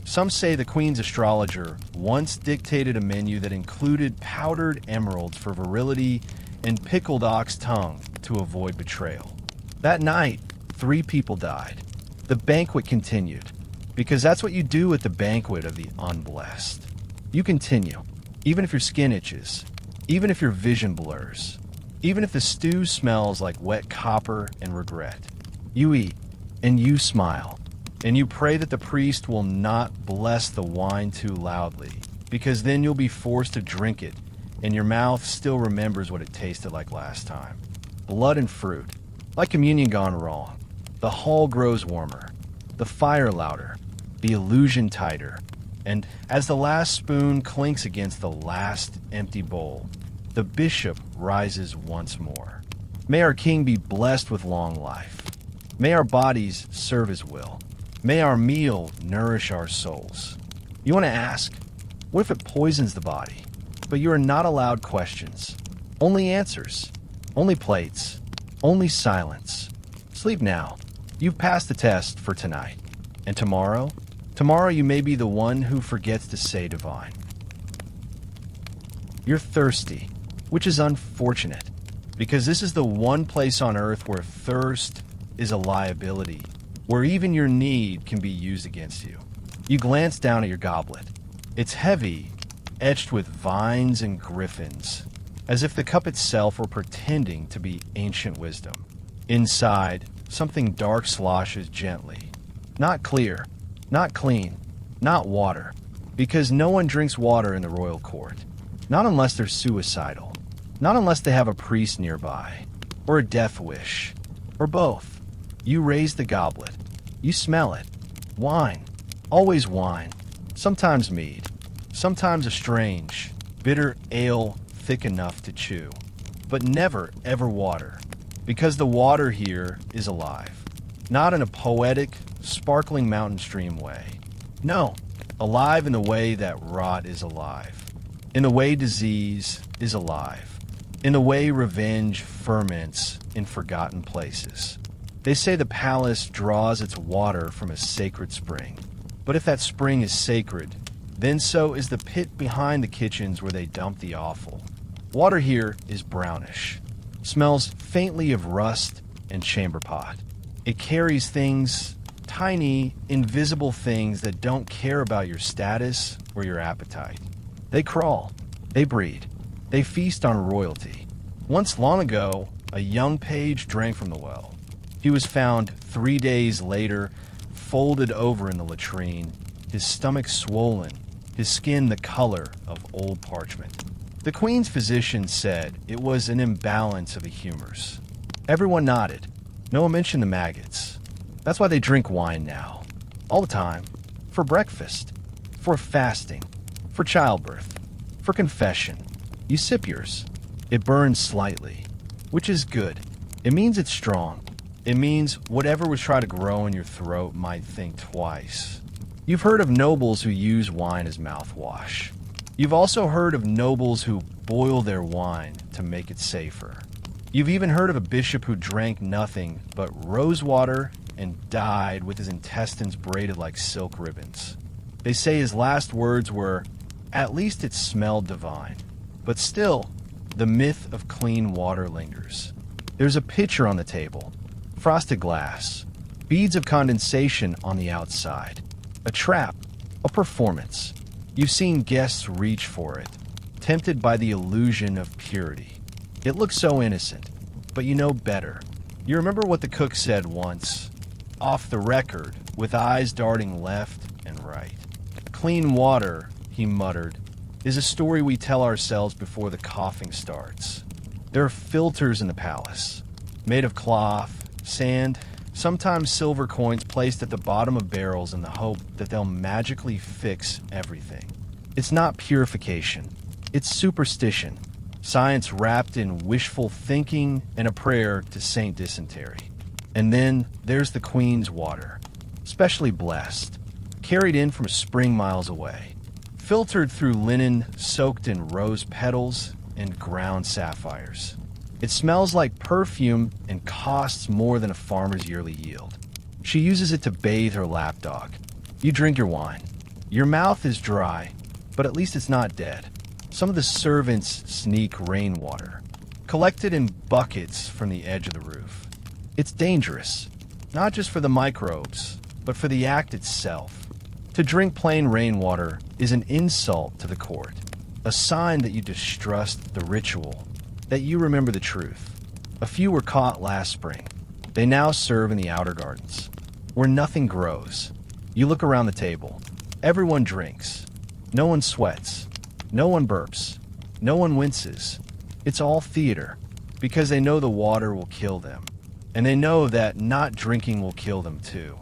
Some say the Queen's astrologer once dictated a menu that included powdered emeralds for virility and pickled ox tongue to avoid betrayal. That night, 3 people died. The banquet continued, because that's what you do at the banquet of the unblessed. You continue, even if your skin itches, even if your vision blurs, even if the stew smells like wet copper and regret. You eat, and you smile, and you pray that the priest will not bless the wine too loudly, because then you'll be forced to drink it, and your mouth still remembers what it tasted like last time. Blood and fruit, like communion gone wrong. The hall grows warmer, the fire louder, the illusion tighter, and as the last spoon clinks against the last empty bowl, the bishop rises once more. May our king be blessed with long life. May our bodies serve his will. May our meal nourish our souls. You want to ask, what if it poisons the body? But you are not allowed questions. Only answers. Only plates. Only silence. Sleep now. You've passed the test for tonight. And tomorrow? Tomorrow you may be the one who forgets to say divine. You're thirsty, which is unfortunate, because this is the one place on earth where thirst is a liability, where even your need can be used against you. You glance down at your goblet. It's heavy, etched with vines and griffins, as if the cup itself were pretending to be ancient wisdom. Inside, something dark sloshes gently. Not clear, not clean, not water, because no one drinks water in the royal court. Not unless they're suicidal. Not unless they have a priest nearby, or a death wish, or both. You raise the goblet. You smell it. Wine. Always wine. Sometimes mead. Sometimes a strange, bitter ale thick enough to chew. But never, ever water. Because the water here is alive. Not in a poetic, sparkling mountain stream way. No, alive in the way that rot is alive. In the way disease is alive. In the way revenge ferments in forgotten places. They say the palace draws its water from a sacred spring. But if that spring is sacred, then so is the pit behind the kitchens where they dump the offal. Water here is brownish. Smells faintly of rust and chamber pot. It carries things, tiny, invisible things that don't care about your status or your appetite. They crawl. They breed. They feast on royalty. Once long ago, a young page drank from the well. He was found 3 days later, folded over in the latrine, his stomach swollen, his skin the color of old parchment. The queen's physician said it was an imbalance of the humors. Everyone nodded. No one mentioned the maggots. That's why they drink wine now. All the time. For breakfast. For fasting. For childbirth. For confession. You sip yours. It burns slightly, which is good. It means it's strong. It means whatever was trying to grow in your throat might think twice. You've heard of nobles who use wine as mouthwash. You've also heard of nobles who boil their wine to make it safer. You've even heard of a bishop who drank nothing but rose water and died with his intestines braided like silk ribbons. They say his last words were, "At least it smelled divine." But still, the myth of clean water lingers. There's a pitcher on the table, frosted glass, beads of condensation on the outside, a trap, a performance. You've seen guests reach for it, tempted by the illusion of purity. It looks so innocent, but you know better. You remember what the cook said once, off the record, with eyes darting left and right. Clean water, he muttered, is a story we tell ourselves before the coughing starts. There are filters in the palace, made of cloth, sand, sometimes silver coins placed at the bottom of barrels in the hope that they'll magically fix everything. It's not purification. It's superstition. Science wrapped in wishful thinking and a prayer to Saint Dysentery. And then there's the Queen's water, specially blessed, carried in from a spring miles away, filtered through linen soaked in rose petals and ground sapphires. It smells like perfume and costs more than a farmer's yearly yield. She uses it to bathe her lapdog. You drink your wine. Your mouth is dry, but at least it's not dead. Some of the servants sneak rainwater, collected in buckets from the edge of the roof. It's dangerous, not just for the microbes, but for the act itself. To drink plain rainwater is an insult to the court, a sign that you distrust the ritual, that you remember the truth. A few were caught last spring. They now serve in the outer gardens, where nothing grows. You look around the table. Everyone drinks. No one sweats. No one burps. No one winces. It's all theater, because they know the water will kill them. And they know that not drinking will kill them too.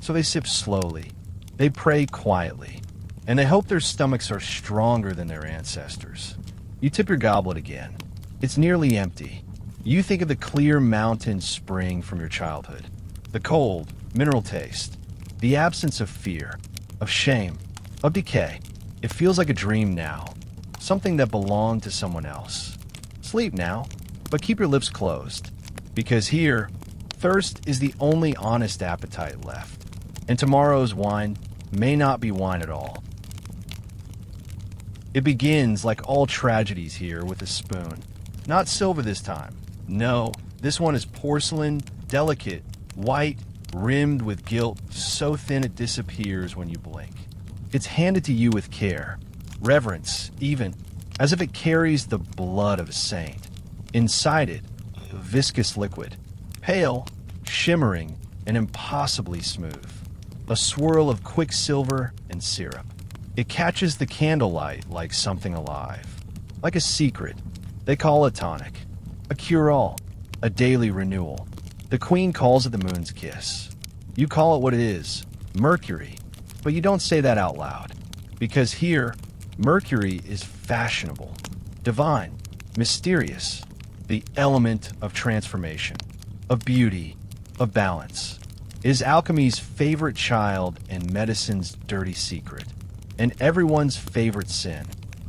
So they sip slowly. They pray quietly. And they hope their stomachs are stronger than their ancestors. You tip your goblet again. It's nearly empty. You think of the clear mountain spring from your childhood. The cold, mineral taste. The absence of fear, of shame, of decay. It feels like a dream now. Something that belonged to someone else. Sleep now, but keep your lips closed. Because here, thirst is the only honest appetite left. And tomorrow's wine may not be wine at all. It begins, like all tragedies here, with a spoon. Not silver this time. No, this one is porcelain, delicate, white, rimmed with gilt, so thin it disappears when you blink. It's handed to you with care, reverence, even, as if it carries the blood of a saint. Inside it, a viscous liquid, pale, shimmering, and impossibly smooth. A swirl of quicksilver and syrup. It catches the candlelight like something alive, like a secret. They call it tonic, a cure-all, a daily renewal. The Queen calls it the moon's kiss. You call it what it is, mercury, but you don't say that out loud, because here, mercury is fashionable, divine, mysterious, the element of transformation, of beauty, of balance. It is alchemy's favorite child and medicine's dirty secret, and everyone's favorite sin.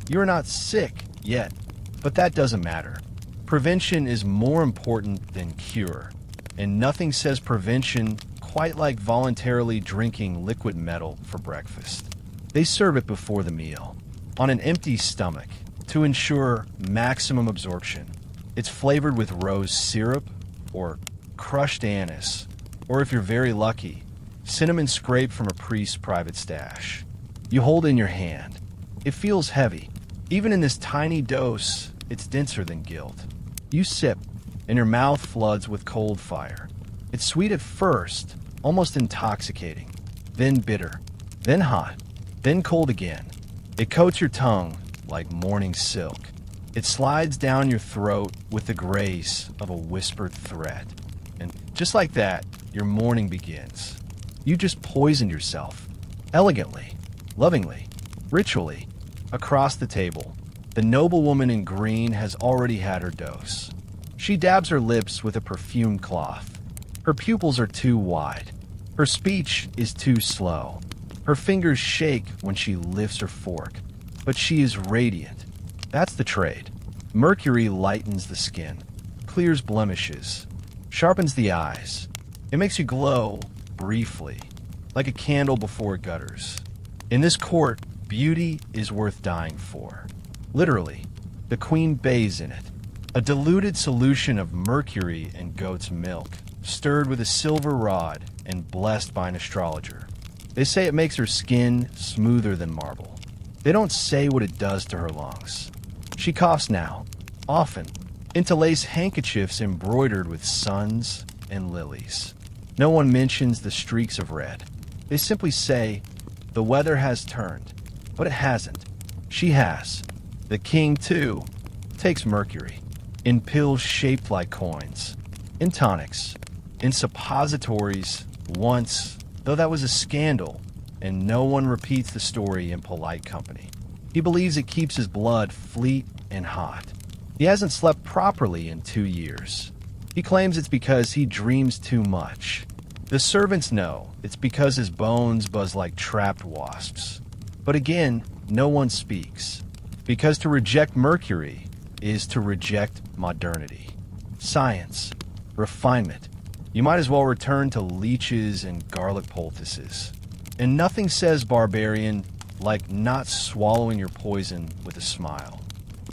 You're not sick yet, but that doesn't matter. Prevention is more important than cure, and nothing says prevention quite like voluntarily drinking liquid metal for breakfast. They serve it before the meal, on an empty stomach, to ensure maximum absorption. It's flavored with rose syrup, or crushed anise, or if you're very lucky, cinnamon scraped from a priest's private stash. You hold it in your hand. It feels heavy. Even in this tiny dose, it's denser than guilt. You sip, and your mouth floods with cold fire. It's sweet at first, almost intoxicating, then bitter, then hot, then cold again. It coats your tongue like morning silk. It slides down your throat with the grace of a whispered threat. And just like that, your morning begins. You just poisoned yourself, elegantly, lovingly, ritually, across the table. The noblewoman in green has already had her dose. She dabs her lips with a perfumed cloth. Her pupils are too wide. Her speech is too slow. Her fingers shake when she lifts her fork. But she is radiant. That's the trade. Mercury lightens the skin, clears blemishes, sharpens the eyes. It makes you glow briefly, like a candle before it gutters. In this court, beauty is worth dying for. Literally, the queen bathes in it. A diluted solution of mercury and goat's milk, stirred with a silver rod and blessed by an astrologer. They say it makes her skin smoother than marble. They don't say what it does to her lungs. She coughs now, often, into lace handkerchiefs embroidered with suns and lilies. No one mentions the streaks of red. They simply say, the weather has turned, but it hasn't. She has. The king, too, takes mercury, in pills shaped like coins, in tonics, in suppositories once, though that was a scandal, and no one repeats the story in polite company. He believes it keeps his blood fleet and hot. He hasn't slept properly in 2 years. He claims it's because he dreams too much. The servants know it's because his bones buzz like trapped wasps. But again, no one speaks. Because to reject mercury is to reject modernity, science, refinement. You might as well return to leeches and garlic poultices. And nothing says barbarian like not swallowing your poison with a smile.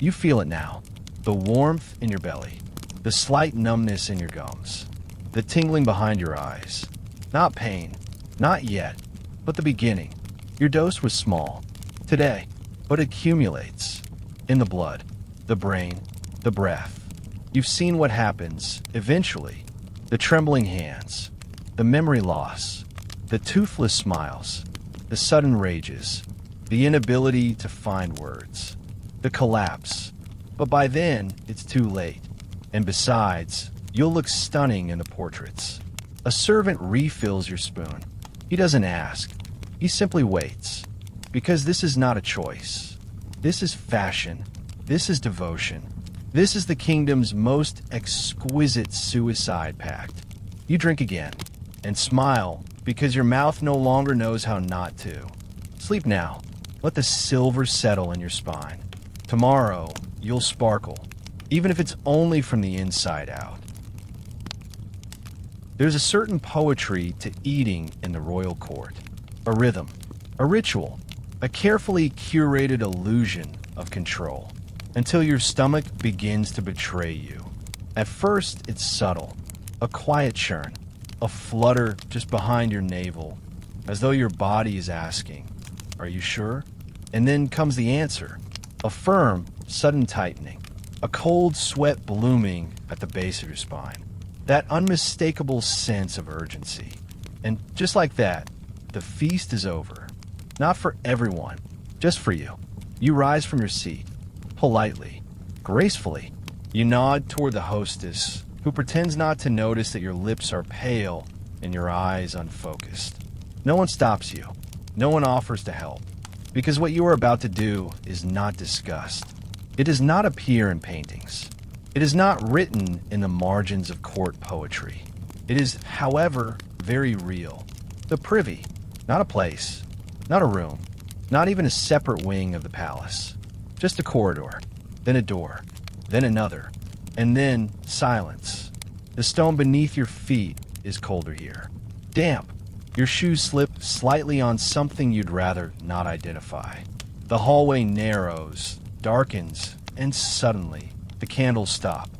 You feel it now. The warmth in your belly. The slight numbness in your gums. The tingling behind your eyes. Not pain. Not yet. But the beginning. Your dose was small. Today. But it accumulates. In the blood. The brain. The breath. You've seen what happens, eventually. The trembling hands. The memory loss. The toothless smiles. The sudden rages. The inability to find words. The collapse. But by then, it's too late. And besides, you'll look stunning in the portraits. A servant refills your spoon. He doesn't ask. He simply waits. Because this is not a choice. This is fashion. This is devotion. This is the kingdom's most exquisite suicide pact. You drink again. And smile, because your mouth no longer knows how not to. Sleep now. Let the silver settle in your spine. Tomorrow, you'll sparkle, even if it's only from the inside out. There's a certain poetry to eating in the royal court. A rhythm, a ritual, a carefully curated illusion of control, until your stomach begins to betray you. At first, it's subtle, a quiet churn, a flutter just behind your navel, as though your body is asking, "Are you sure?" And then comes the answer, a firm, sudden tightening, a cold sweat blooming at the base of your spine, that unmistakable sense of urgency. And just like that, the feast is over. Not for everyone, just for you. You rise from your seat, politely, gracefully. You nod toward the hostess, who pretends not to notice that your lips are pale and your eyes unfocused. No one stops you. No one offers to help. Because what you are about to do is not discussed. It does not appear in paintings. It is not written in the margins of court poetry. It is, however, very real. The privy, not a place, not a room, not even a separate wing of the palace. Just a corridor, then a door, then another, and then silence. The stone beneath your feet is colder here. Damp. Your shoes slip slightly on something you'd rather not identify. The hallway narrows, darkens, and suddenly the candles stop.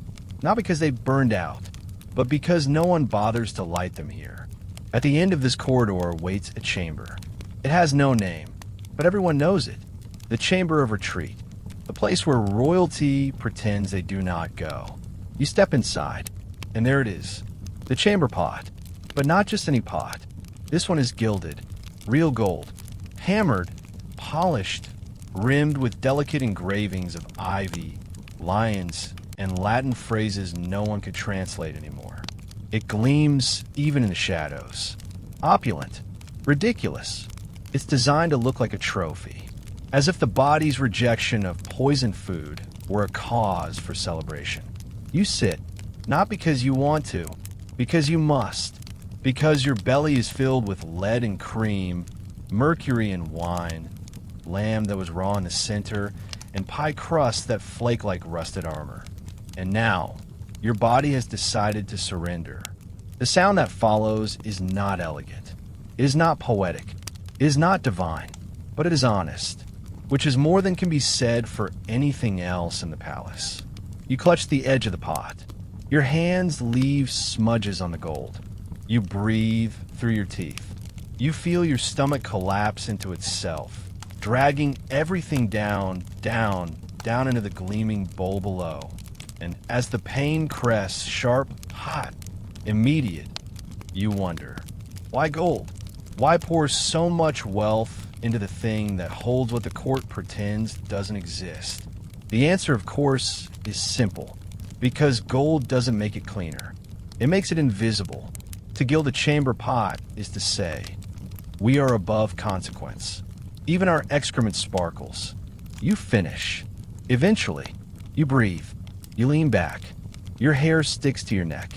Not because they've burned out, but because no one bothers to light them here. At the end of this corridor waits a chamber. It has no name, but everyone knows it. The Chamber of Retreat, the place where royalty pretends they do not go. You step inside, and there it is, the chamber pot. But not just any pot. This one is gilded, real gold, hammered, polished, rimmed with delicate engravings of ivy, lions, and Latin phrases no one could translate anymore. It gleams even in the shadows. Opulent, ridiculous. It's designed to look like a trophy, as if the body's rejection of poison food were a cause for celebration. You sit, not because you want to, because you must, because your belly is filled with lead and cream, mercury and wine, lamb that was raw in the center, and pie crusts that flake like rusted armor. And now, your body has decided to surrender. The sound that follows is not elegant. It is not poetic. It is not divine, but it is honest, which is more than can be said for anything else in the palace. You clutch the edge of the pot. Your hands leave smudges on the gold. You breathe through your teeth. You feel your stomach collapse into itself, dragging everything down into the gleaming bowl below. And as the pain crests, sharp, hot, immediate, you wonder, why gold? Why pour so much wealth into the thing that holds what the court pretends doesn't exist? The answer, of course, is simple. Because gold doesn't make it cleaner. It makes it invisible. To gild a chamber pot is to say, we are above consequence. Even our excrement sparkles. You finish. Eventually, you breathe. You lean back. Your hair sticks to your neck.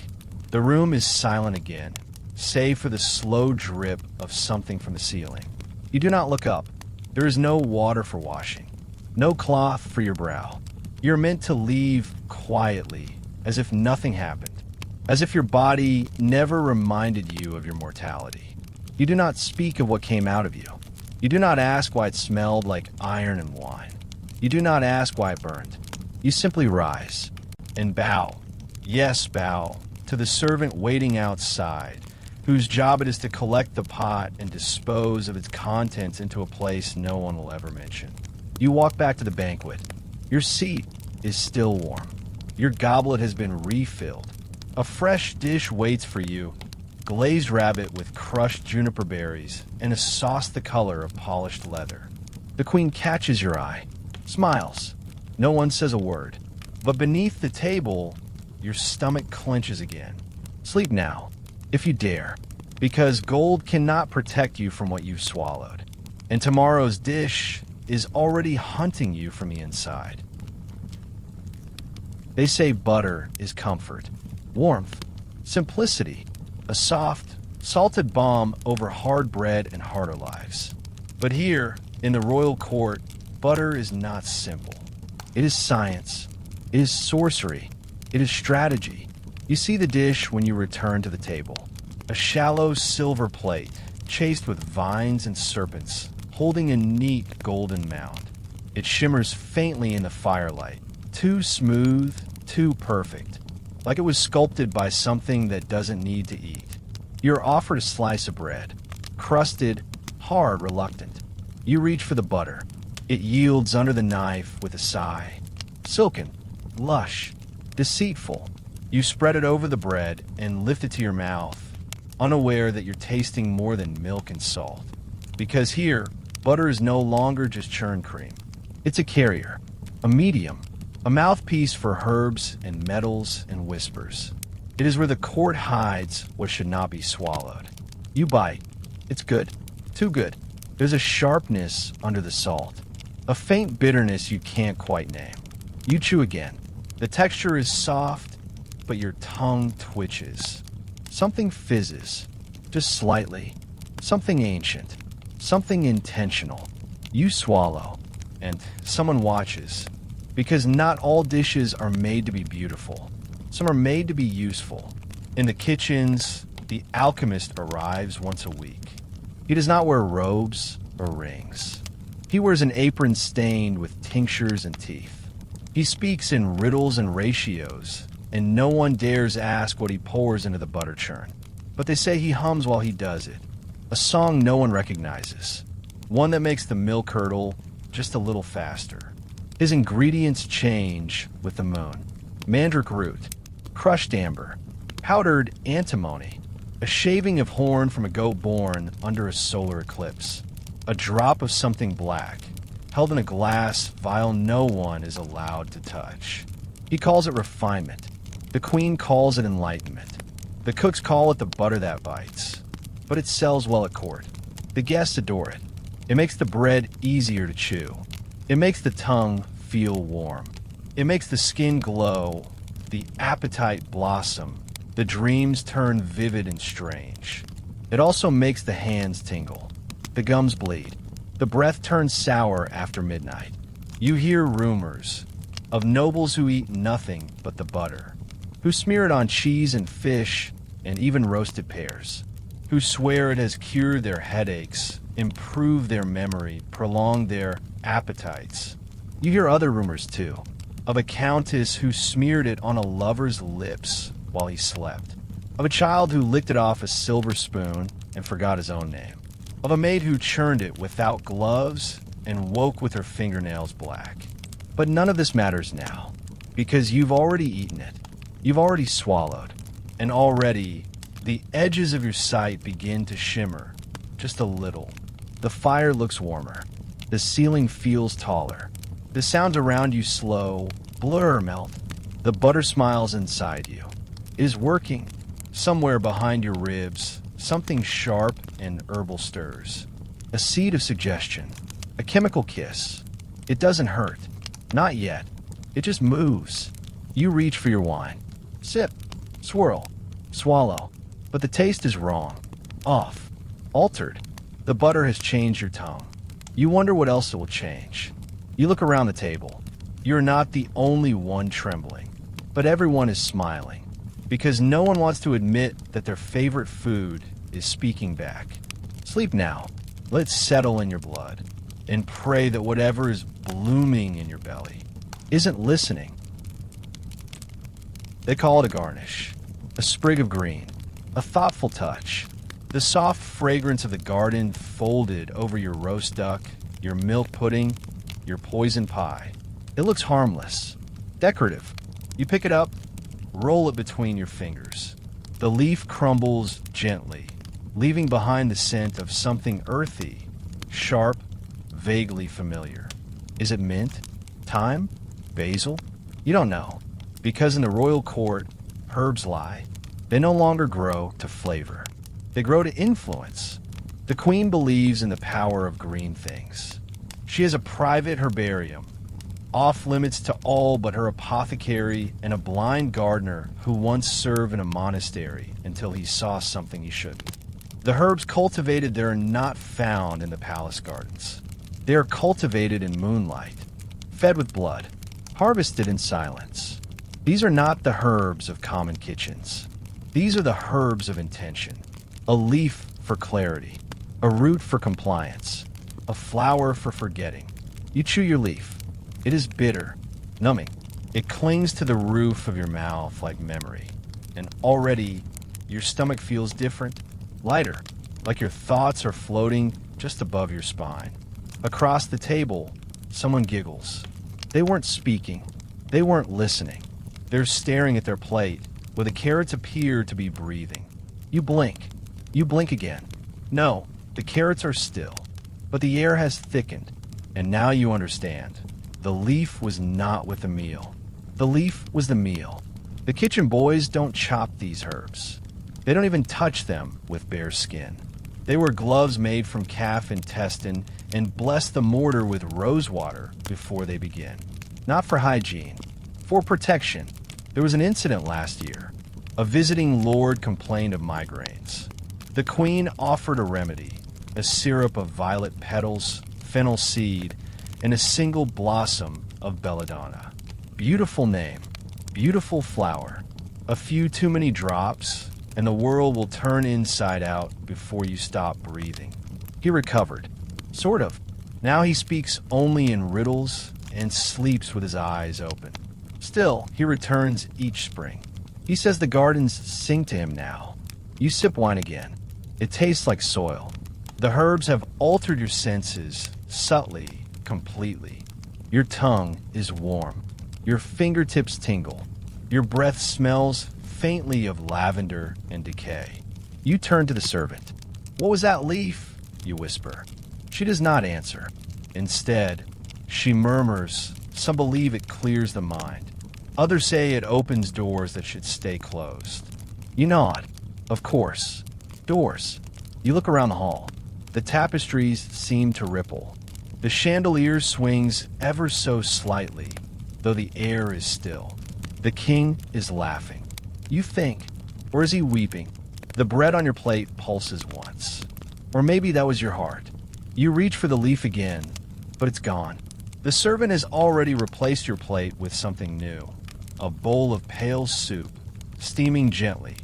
The room is silent again, save for the slow drip of something from the ceiling. You do not look up. There is no water for washing, no cloth for your brow. You're meant to leave quietly, as if nothing happened, as if your body never reminded you of your mortality. You do not speak of what came out of you. You do not ask why it smelled like iron and wine. You do not ask why it burned. You simply rise and bow, yes, bow, to the servant waiting outside, whose job it is to collect the pot and dispose of its contents into a place no one will ever mention. You walk back to the banquet. Your seat is still warm. Your goblet has been refilled. A fresh dish waits for you, glazed rabbit with crushed juniper berries and a sauce the color of polished leather. The queen catches your eye, smiles. No one says a word. But beneath the table, your stomach clenches again. Sleep now, if you dare, because gold cannot protect you from what you've swallowed. And tomorrow's dish is already hunting you from the inside. They say butter is comfort, warmth, simplicity, a soft, salted balm over hard bread and harder lives. But here, in the royal court, butter is not simple. It is science. It is sorcery. It is strategy. You see the dish when you return to the table. A shallow silver plate, chased with vines and serpents, holding a neat golden mound. It shimmers faintly in the firelight, too smooth, too perfect, like it was sculpted by something that doesn't need to eat. You're offered a slice of bread, crusted, hard, reluctant. You reach for the butter. It yields under the knife with a sigh. Silken, lush, deceitful. You spread it over the bread and lift it to your mouth, unaware that you're tasting more than milk and salt. Because here, butter is no longer just churn cream. It's a carrier, a medium, a mouthpiece for herbs and metals and whispers. It is where the court hides what should not be swallowed. You bite. It's good. Too good. There's a sharpness under the salt, a faint bitterness you can't quite name. You chew again. The texture is soft, but your tongue twitches. Something fizzes, just slightly. Something ancient, something intentional. You swallow, and someone watches. Because not all dishes are made to be beautiful. Some are made to be useful. In the kitchens, the alchemist arrives once a week. He does not wear robes or rings. He wears an apron stained with tinctures and teeth. He speaks in riddles and ratios, and no one dares ask what he pours into the butter churn. But they say he hums while he does it. A song no one recognizes. One that makes the milk curdle just a little faster. His ingredients change with the moon. Mandrake root, crushed amber, powdered antimony, a shaving of horn from a goat born under a solar eclipse, a drop of something black, held in a glass vial no one is allowed to touch. He calls it refinement. The queen calls it enlightenment. The cooks call it the butter that bites. But it sells well at court. The guests adore it. It makes the bread easier to chew. It makes the tongue feel warm. It makes the skin glow, the appetite blossom, the dreams turn vivid and strange. It also makes the hands tingle. The gums bleed. The breath turns sour after midnight. You hear rumors of nobles who eat nothing but the butter, who smear it on cheese and fish and even roasted pears, who swear it has cured their headaches, improved their memory, prolonged their appetites. You hear other rumors, too, of a countess who smeared it on a lover's lips while he slept, of a child who licked it off a silver spoon and forgot his own name, of a maid who churned it without gloves and woke with her fingernails black. But none of this matters now, because you've already eaten it, you've already swallowed, and already the edges of your sight begin to shimmer just a little. The fire looks warmer, the ceiling feels taller, the sounds around you slow, blur, melt. The butter smiles inside you. It is working. Somewhere behind your ribs, something sharp and herbal stirs. A seed of suggestion. A chemical kiss. It doesn't hurt. Not yet. It just moves. You reach for your wine. Sip. Swirl. Swallow. But the taste is wrong. Off. Altered. The butter has changed your tongue. You wonder what else it will change. You look around the table. You're not the only one trembling, but everyone is smiling, because no one wants to admit that their favorite food is speaking back. Sleep now. Let it settle in your blood, and pray that whatever is blooming in your belly isn't listening. They call it a garnish, a sprig of green, a thoughtful touch, the soft fragrance of the garden folded over your roast duck, your milk pudding, your poison pie. It looks harmless, decorative. You pick it up, roll it between your fingers. The leaf crumbles gently, leaving behind the scent of something earthy, sharp, vaguely familiar. Is it mint? Thyme? Basil? You don't know, because in the royal court, herbs lie. They no longer grow to flavor. They grow to influence. The queen believes in the power of green things. She has a private herbarium, off limits to all but her apothecary and a blind gardener who once served in a monastery until he saw something he shouldn't. The herbs cultivated there are not found in the palace gardens. They are cultivated in moonlight, fed with blood, harvested in silence. These are not the herbs of common kitchens. These are the herbs of intention. A leaf for clarity, a root for compliance, a flower for forgetting. You chew your leaf. It is bitter, numbing. It clings to the roof of your mouth like memory. And already, your stomach feels different, lighter, like your thoughts are floating just above your spine. Across the table, someone giggles. They weren't speaking. They weren't listening. They're staring at their plate, where the carrots appear to be breathing. You blink. You blink again. No, the carrots are still. But the air has thickened, and now you understand. The leaf was not with the meal. The leaf was the meal. The kitchen boys don't chop these herbs. They don't even touch them with bare skin. They wear gloves made from calf intestine and bless the mortar with rose water before they begin. Not for hygiene, for protection. There was an incident last year. A visiting lord complained of migraines. The queen offered a remedy, a syrup of violet petals, fennel seed, and a single blossom of belladonna. Beautiful name, beautiful flower. A few too many drops, and the world will turn inside out before you stop breathing. He recovered. Sort of. Now he speaks only in riddles and sleeps with his eyes open. Still, he returns each spring. He says the gardens sing to him now. You sip wine again. It tastes like soil. The herbs have altered your senses subtly, completely. Your tongue is warm. Your fingertips tingle. Your breath smells faintly of lavender and decay. You turn to the servant. "What was that leaf?" you whisper. She does not answer. Instead, she murmurs. Some believe it clears the mind. Others say it opens doors that should stay closed. You nod. Of course. Doors. You look around the hall. The tapestries seem to ripple. The chandelier swings ever so slightly, though the air is still. The king is laughing. You think, or is he weeping? The bread on your plate pulses once. Or maybe that was your heart. You reach for the leaf again, but it's gone. The servant has already replaced your plate with something new. A bowl of pale soup, steaming gently,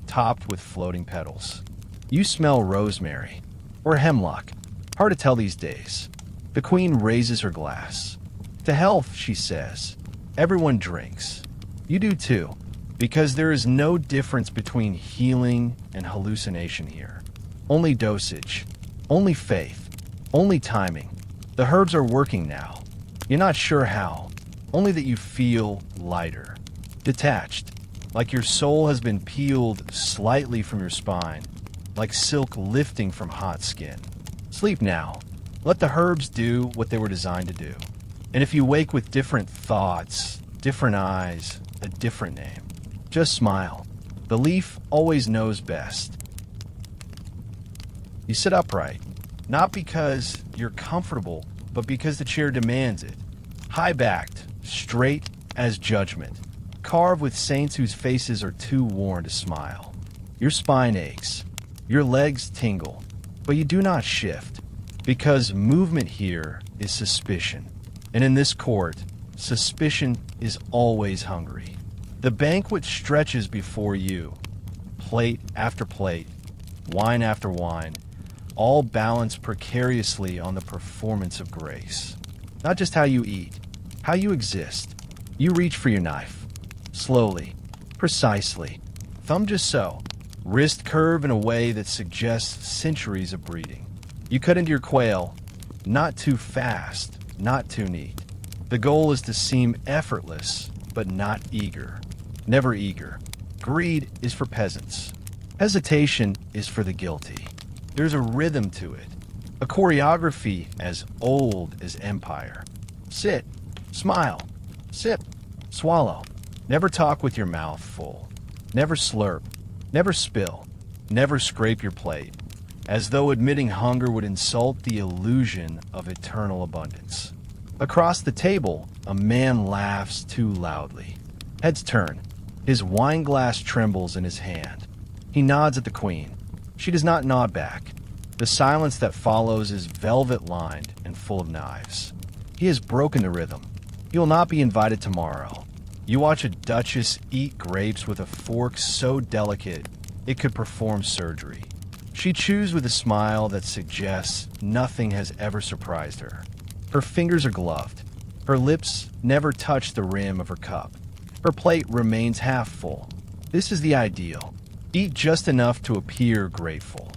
topped with floating petals. You smell rosemary, or hemlock. Hard to tell these days. The queen raises her glass. "To health," she says. Everyone drinks. You do too, because there is no difference between healing and hallucination here. Only dosage, only faith, only timing. The herbs are working now. You're not sure how, only that you feel lighter, detached, like your soul has been peeled slightly from your spine, like silk lifting from hot skin. Sleep now. Let the herbs do what they were designed to do. And if you wake with different thoughts, different eyes, a different name, just smile. The leaf always knows best. You sit upright, not because you're comfortable, but because the chair demands it. High-backed, straight as judgment, carved with saints whose faces are too worn to smile. Your spine aches. Your legs tingle, but you do not shift, because movement here is suspicion. And in this court, suspicion is always hungry. The banquet stretches before you, plate after plate, wine after wine, all balanced precariously on the performance of grace. Not just how you eat, how you exist. You reach for your knife. Slowly, precisely, thumb just so, wrist curve in a way that suggests centuries of breeding. You cut into your quail, not too fast, not too neat. The goal is to seem effortless, but not eager. Never eager. Greed is for peasants. Hesitation is for the guilty. There's a rhythm to it, a choreography as old as empire. Sit, smile, sip, swallow. Never talk with your mouth full. Never slurp, never spill, never scrape your plate, as though admitting hunger would insult the illusion of eternal abundance. Across the table, a man laughs too loudly. Heads turn. His wine glass trembles in his hand. He nods at the queen. She does not nod back. The silence that follows is velvet-lined and full of knives. He has broken the rhythm. He will not be invited tomorrow. You watch a duchess eat grapes with a fork so delicate it could perform surgery. She chews with a smile that suggests nothing has ever surprised her. Her fingers are gloved. Her lips never touch the rim of her cup. Her plate remains half full. This is the ideal. Eat just enough to appear grateful,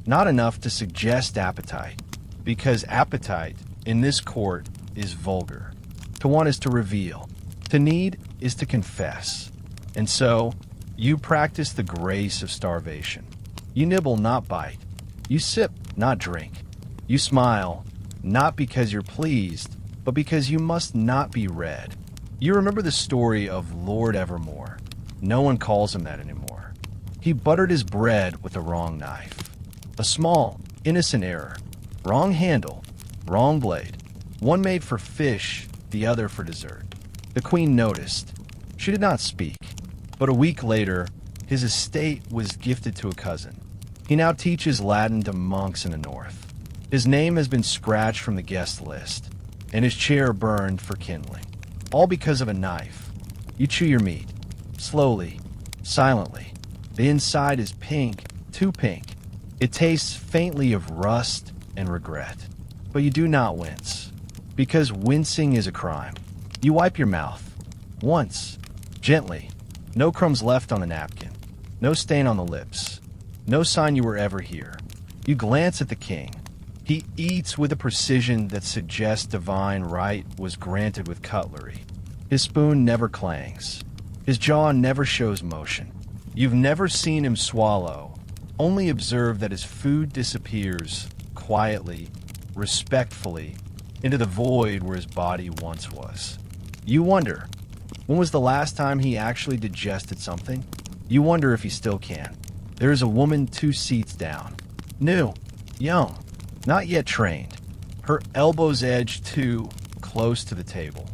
not enough to suggest appetite, because appetite in this court is vulgar. To want is to reveal. To need is to confess. And so, you practice the grace of starvation. You nibble, not bite. You sip, not drink. You smile, not because you're pleased, but because you must not be read. You remember the story of Lord Evermore. No one calls him that anymore. He buttered his bread with the wrong knife. A small, innocent error. Wrong handle, wrong blade. One made for fish, the other for dessert. The queen noticed. She did not speak. But a week later, his estate was gifted to a cousin. He now teaches Latin to monks in the north. His name has been scratched from the guest list, and his chair burned for kindling. All because of a knife. You chew your meat. Slowly, silently. The inside is pink, too pink. It tastes faintly of rust and regret. But you do not wince, because wincing is a crime. You wipe your mouth. Once. Gently. No crumbs left on the napkin. No stain on the lips. No sign you were ever here. You glance at the king. He eats with a precision that suggests divine right was granted with cutlery. His spoon never clangs. His jaw never shows motion. You've never seen him swallow, only observe that his food disappears quietly, respectfully, into the void where his body once was. You wonder, when was the last time he actually digested something? You wonder if he still can. There is a woman 2 seats down. New, young, not yet trained. Her elbows edge too close to the table.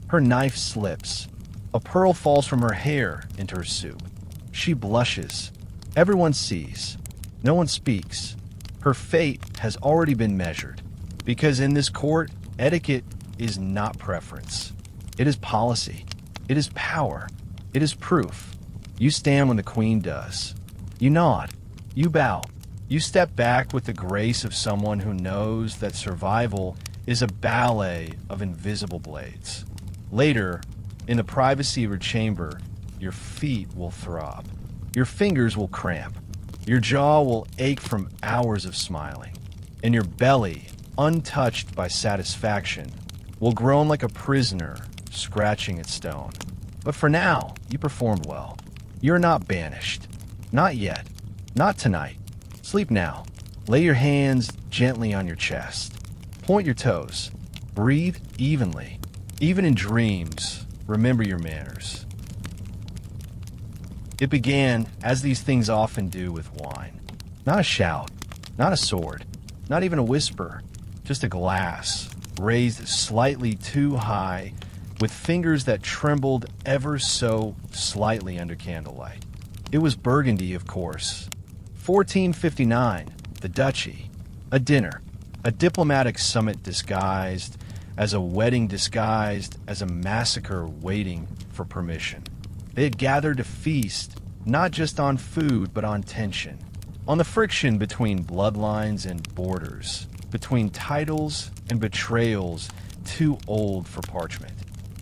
Her knife slips. A pearl falls from her hair into her soup. She blushes. Everyone sees. No one speaks. Her fate has already been measured. Because in this court, etiquette is not preference. It is policy. It is power. It is proof. You stand when the queen does. You nod. You bow. You step back with the grace of someone who knows that survival is a ballet of invisible blades. Later, in the privacy of your chamber, your feet will throb. Your fingers will cramp. Your jaw will ache from hours of smiling. And your belly, untouched by satisfaction, will groan like a prisoner scratching at stone. But for now, you performed well. You're not banished. Not yet. Not tonight. Sleep now. Lay your hands gently on your chest. Point your toes. Breathe evenly. Even in dreams, remember your manners. It began, as these things often do, with wine. Not a shout, not a sword, not even a whisper, just a glass, raised slightly too high, with fingers that trembled ever so slightly under candlelight. It was Burgundy, of course. 1459, the Duchy. A dinner, a diplomatic summit disguised as a wedding, disguised as a massacre waiting for permission. They had gathered to feast, not just on food, but on tension, on the friction between bloodlines and borders, between titles and betrayals too old for parchment.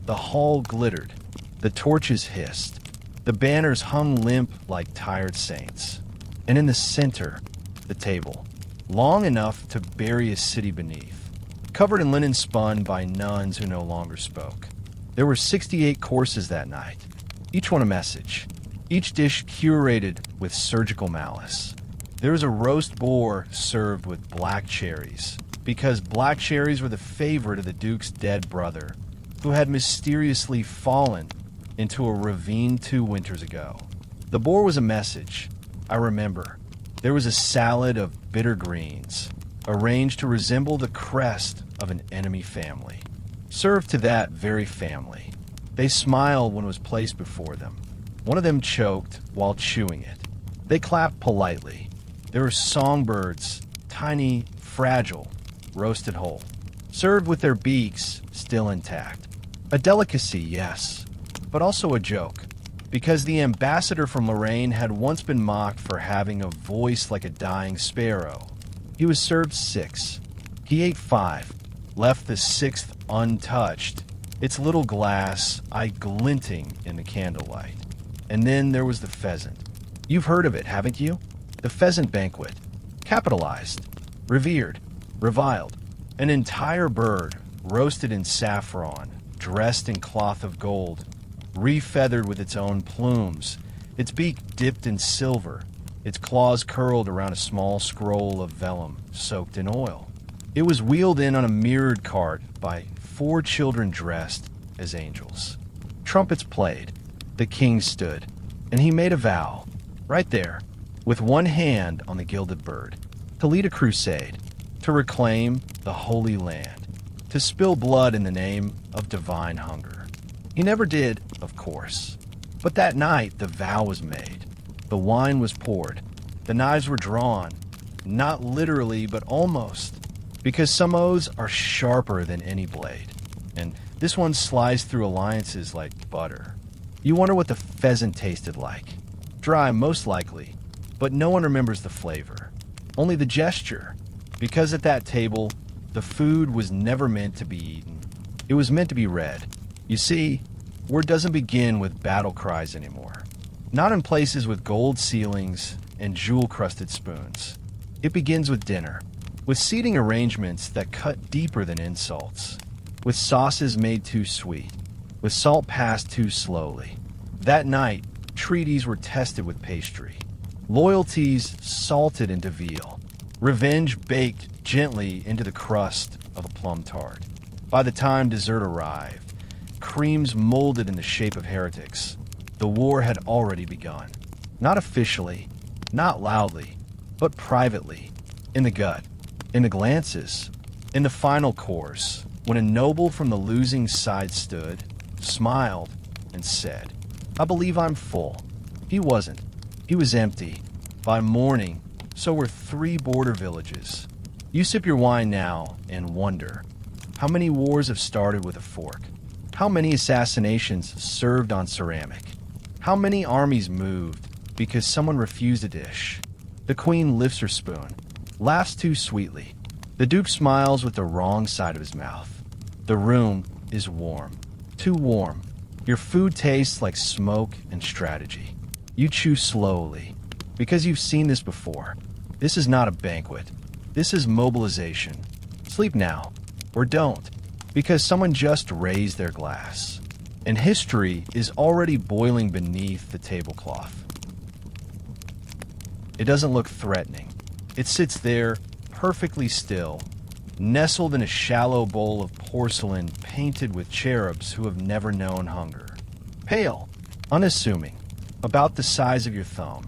The hall glittered, the torches hissed, the banners hung limp like tired saints. And in the center, the table, long enough to bury a city beneath, covered in linen spun by nuns who no longer spoke. There were 68 courses that night, each one a message, each dish curated with surgical malice. There was a roast boar served with black cherries, because black cherries were the favorite of the Duke's dead brother, who had mysteriously fallen into a ravine 2 winters ago. The boar was a message, I remember. There was a salad of bitter greens, arranged to resemble the crest of an enemy family, served to that very family. They smiled when it was placed before them. One of them choked while chewing it. They clapped politely. There were songbirds, tiny, fragile, roasted whole, served with their beaks still intact. A delicacy, yes, but also a joke, because the ambassador from Lorraine had once been mocked for having a voice like a dying sparrow. He was served 6. He ate 5, left the 6th untouched, its little glass eye glinting in the candlelight. And then there was the pheasant. You've heard of it, haven't you? The pheasant banquet. Capitalized, revered, reviled. An entire bird, roasted in saffron, dressed in cloth of gold, refeathered with its own plumes, its beak dipped in silver, its claws curled around a small scroll of vellum soaked in oil. It was wheeled in on a mirrored cart by 4 children dressed as angels. Trumpets played. The king stood, and he made a vow, right there, with one hand on the gilded bird, to lead a crusade, to reclaim the Holy Land, to spill blood in the name of divine hunger. He never did, of course. But that night, the vow was made. The wine was poured. The knives were drawn. Not literally, but almost. Because some oaths are sharper than any blade. And this one sliced through alliances like butter. You wonder what the pheasant tasted like. Dry, most likely. But no one remembers the flavor. Only the gesture. Because at that table, the food was never meant to be eaten. It was meant to be read. You see, word doesn't begin with battle cries anymore. Not in places with gold ceilings and jewel-crusted spoons. It begins with dinner, with seating arrangements that cut deeper than insults, with sauces made too sweet, with salt passed too slowly, That night, treaties were tested with pastry, loyalties salted into veal, revenge baked gently into the crust of a plum tart. By the time dessert arrived, creams molded in the shape of heretics, the war had already begun. Not officially, not loudly, but privately, in the gut, in the glances, in the final course, when a noble from the losing side stood, smiled, and said, "I believe I'm full." He wasn't. He was empty. By morning, so were 3 border villages. You sip your wine now and wonder, how many wars have started with a fork? How many assassinations served on ceramic? How many armies moved because someone refused a dish? The queen lifts her spoon, laughs too sweetly. The duke smiles with the wrong side of his mouth. The room is warm, too warm. Your food tastes like smoke and strategy. You chew slowly, because you've seen this before. This is not a banquet. This is mobilization. Sleep now, or don't, because someone just raised their glass. And history is already boiling beneath the tablecloth. It doesn't look threatening. It sits there, perfectly still, nestled in a shallow bowl of porcelain painted with cherubs who have never known hunger. Pale, unassuming, about the size of your thumb.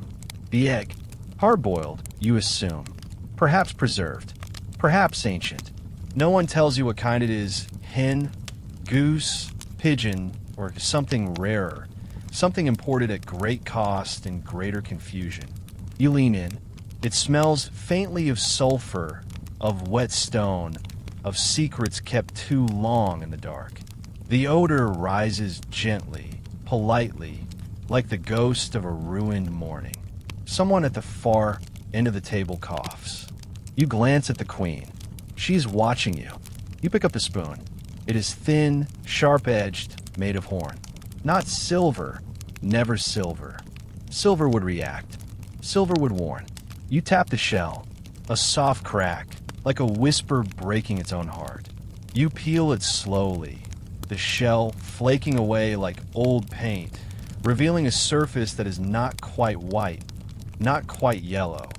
The egg, hard-boiled, you assume. Perhaps preserved. Perhaps ancient. No one tells you what kind it is: hen, goose, pigeon, or something rarer. Something imported at great cost and greater confusion. You lean in. It smells faintly of sulfur, of wet stone, of secrets kept too long in the dark. The odor rises gently, politely, like the ghost of a ruined morning. Someone at the far end of the table coughs. You glance at the queen. She's watching you. You pick up the spoon. It is thin, sharp-edged, made of horn. Not silver, never silver. Silver would react. Silver would warn. You tap the shell. A soft crack, like a whisper breaking its own heart. You peel it slowly, the shell flaking away like old paint, revealing a surface that is not quite white, not quite yellow,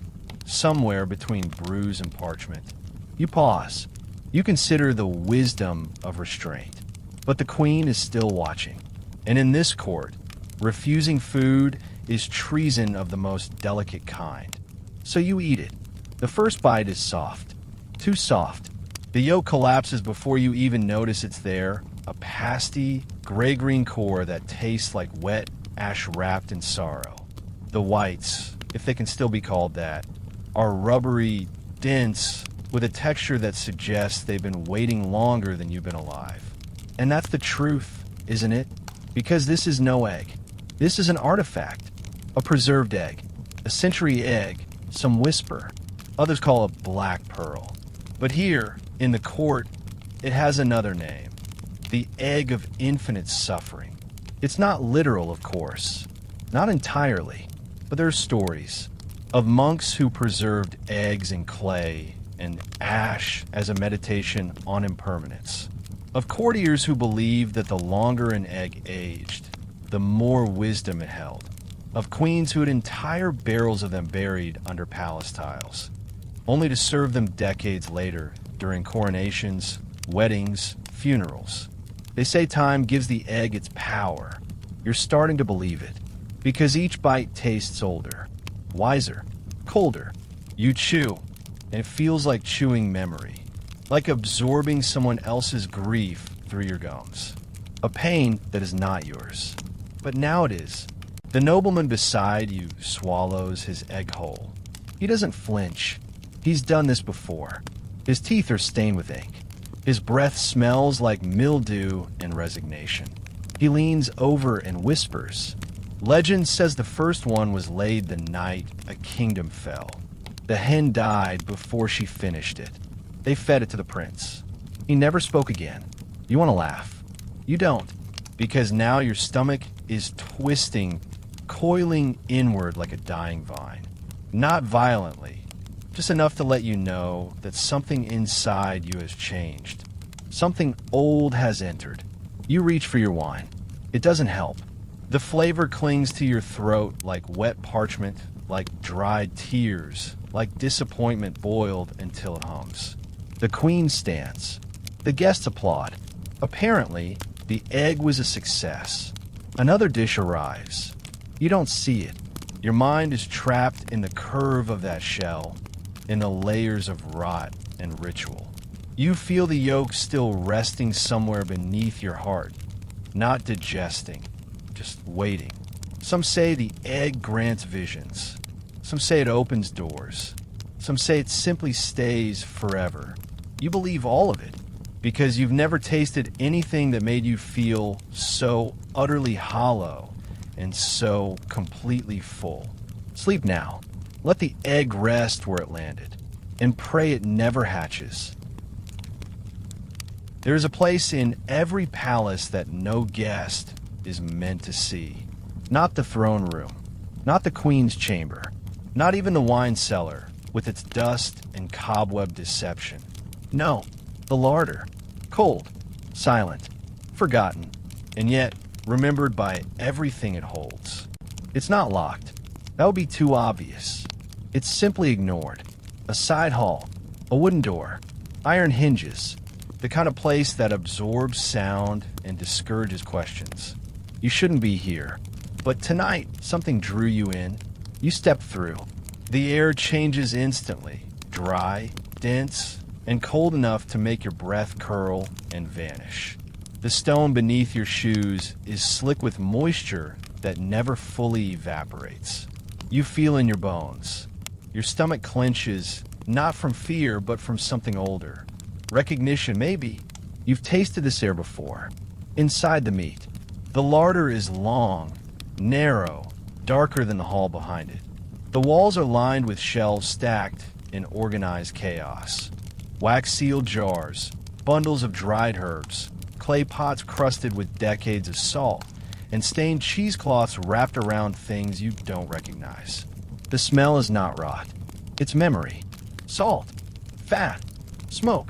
somewhere between bruise and parchment. You pause. You consider the wisdom of restraint. But the queen is still watching. And in this court, refusing food is treason of the most delicate kind. So you eat it. The first bite is soft. Too soft. The yolk collapses before you even notice it's there. A pasty, gray-green core that tastes like wet ash wrapped in sorrow. The whites, if they can still be called that, are rubbery, dense, with a texture that suggests they've been waiting longer than you've been alive. And that's the truth, isn't it? Because this is no egg. This is an artifact. A preserved egg. A century egg. Some whisper. Others call it black pearl. But here, in the court, it has another name. The egg of infinite suffering. It's not literal, of course. Not entirely. But there are stories of monks who preserved eggs in clay and ash as a meditation on impermanence. Of courtiers who believed that the longer an egg aged, the more wisdom it held. Of queens who had entire barrels of them buried under palace tiles, only to serve them decades later during coronations, weddings, funerals. They say time gives the egg its power. You're starting to believe it, because each bite tastes older, wiser, colder. You chew, and it feels like chewing memory, like absorbing someone else's grief through your gums. A pain that is not yours, but now it is. The nobleman beside you swallows his egg whole. He doesn't flinch. He's done this before. His teeth are stained with ink. His breath smells like mildew and resignation. He leans over and whispers. Legend says the first one was laid the night a kingdom fell. The hen died before she finished it. They fed it to the prince. He never spoke again. You want to laugh. You don't, because now your stomach is twisting, coiling inward like a dying vine. Not violently, just enough to let you know that something inside you has changed. Something old has entered. You reach for your wine. It doesn't help. The flavor clings to your throat like wet parchment, like dried tears, like disappointment boiled until it hums. The queen stands. The guests applaud. Apparently, the egg was a success. Another dish arrives. You don't see it. Your mind is trapped in the curve of that shell, in the layers of rot and ritual. You feel the yolk still resting somewhere beneath your heart, not digesting, just waiting. Some say the egg grants visions. Some say it opens doors. Some say it simply stays forever. You believe all of it because you've never tasted anything that made you feel so utterly hollow and so completely full. Sleep now. Let the egg rest where it landed, and pray it never hatches. There is a place in every palace that no guest is meant to see. Not the throne room, not the queen's chamber, not even the wine cellar with its dust and cobweb deception. No, the larder. Cold, silent, forgotten, and yet remembered by everything it holds. It's not locked. That would be too obvious. It's simply ignored. A side hall, a wooden door, iron hinges, the kind of place that absorbs sound and discourages questions. You shouldn't be here, but tonight something drew you in. You stepped through. The air changes instantly, dry, dense, and cold enough to make your breath curl and vanish. The stone beneath your shoes is slick with moisture that never fully evaporates. You feel in your bones. Your stomach clenches, not from fear, but from something older. Recognition, maybe. You've tasted this air before. Inside the meat. The larder is long, narrow, darker than the hall behind it. The walls are lined with shelves stacked in organized chaos. Wax-sealed jars, bundles of dried herbs, clay pots crusted with decades of salt, and stained cheesecloths wrapped around things you don't recognize. The smell is not rot. It's memory. Salt, fat, smoke,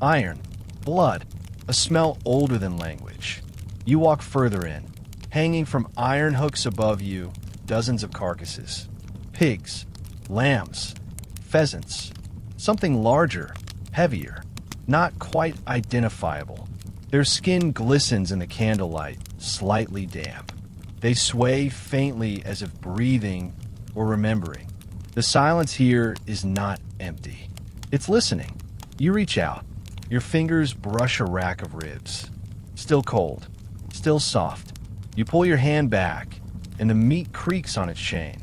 iron, blood, a smell older than language. You walk further in. Hanging from iron hooks above you, dozens of carcasses. Pigs, lambs, pheasants. Something larger, heavier, not quite identifiable. Their skin glistens in the candlelight, slightly damp. They sway faintly as if breathing or remembering. The silence here is not empty. It's listening. You reach out. Your fingers brush a rack of ribs. Still cold. Still soft. You pull your hand back, and the meat creaks on its chain.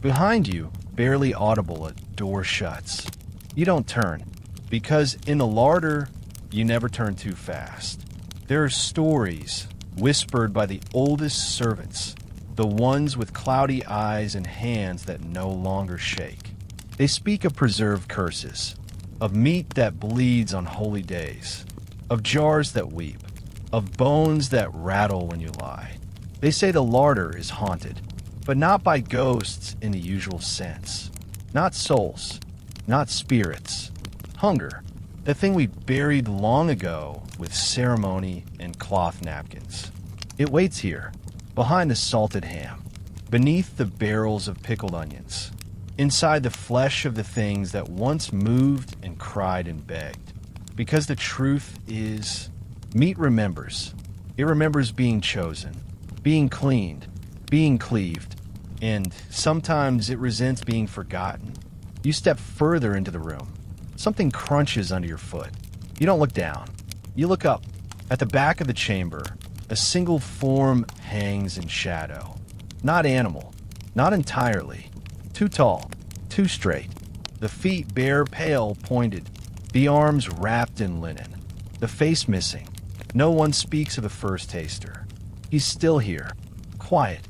Behind you, barely audible, a door shuts. You don't turn, because in the larder, you never turn too fast. There are stories whispered by the oldest servants, the ones with cloudy eyes and hands that no longer shake. They speak of preserved curses, of meat that bleeds on holy days, of jars that weep, of bones that rattle when you lie. They say the larder is haunted, but not by ghosts in the usual sense. Not souls, not spirits. Hunger, the thing we buried long ago with ceremony and cloth napkins. It waits here, behind the salted ham, beneath the barrels of pickled onions, inside the flesh of the things that once moved and cried and begged. Because the truth is, meat remembers. It remembers being chosen, being cleaned, being cleaved, and sometimes it resents being forgotten. You step further into the room. Something crunches under your foot. You don't look down. You look up. At the back of the chamber, a single form hangs in shadow. Not animal. Not entirely. Too tall. Too straight. The feet bare, pale, pointed. The arms wrapped in linen. The face missing. No one speaks of the first taster. He's still here. Quiet.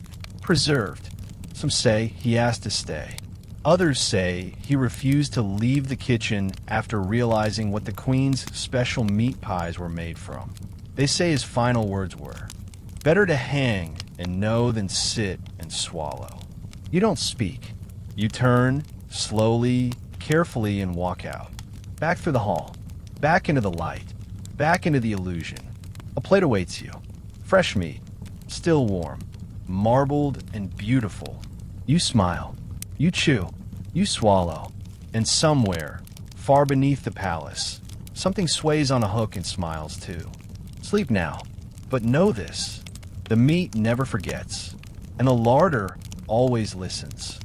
Preserved. Some say he asked to stay. Others say he refused to leave the kitchen after realizing what the Queen's special meat pies were made from. They say his final words were, "Better to hang and know than sit and swallow." You don't speak. You turn, slowly, carefully, and walk out. Back through the hall. Back into the light. Back into the illusion. A plate awaits you. Fresh meat. Still warm. marbled and beautiful. You smile, you chew, you swallow, and somewhere, far beneath the palace, something sways on a hook and smiles too. Sleep now, but know this: the meat never forgets, and the larder always listens.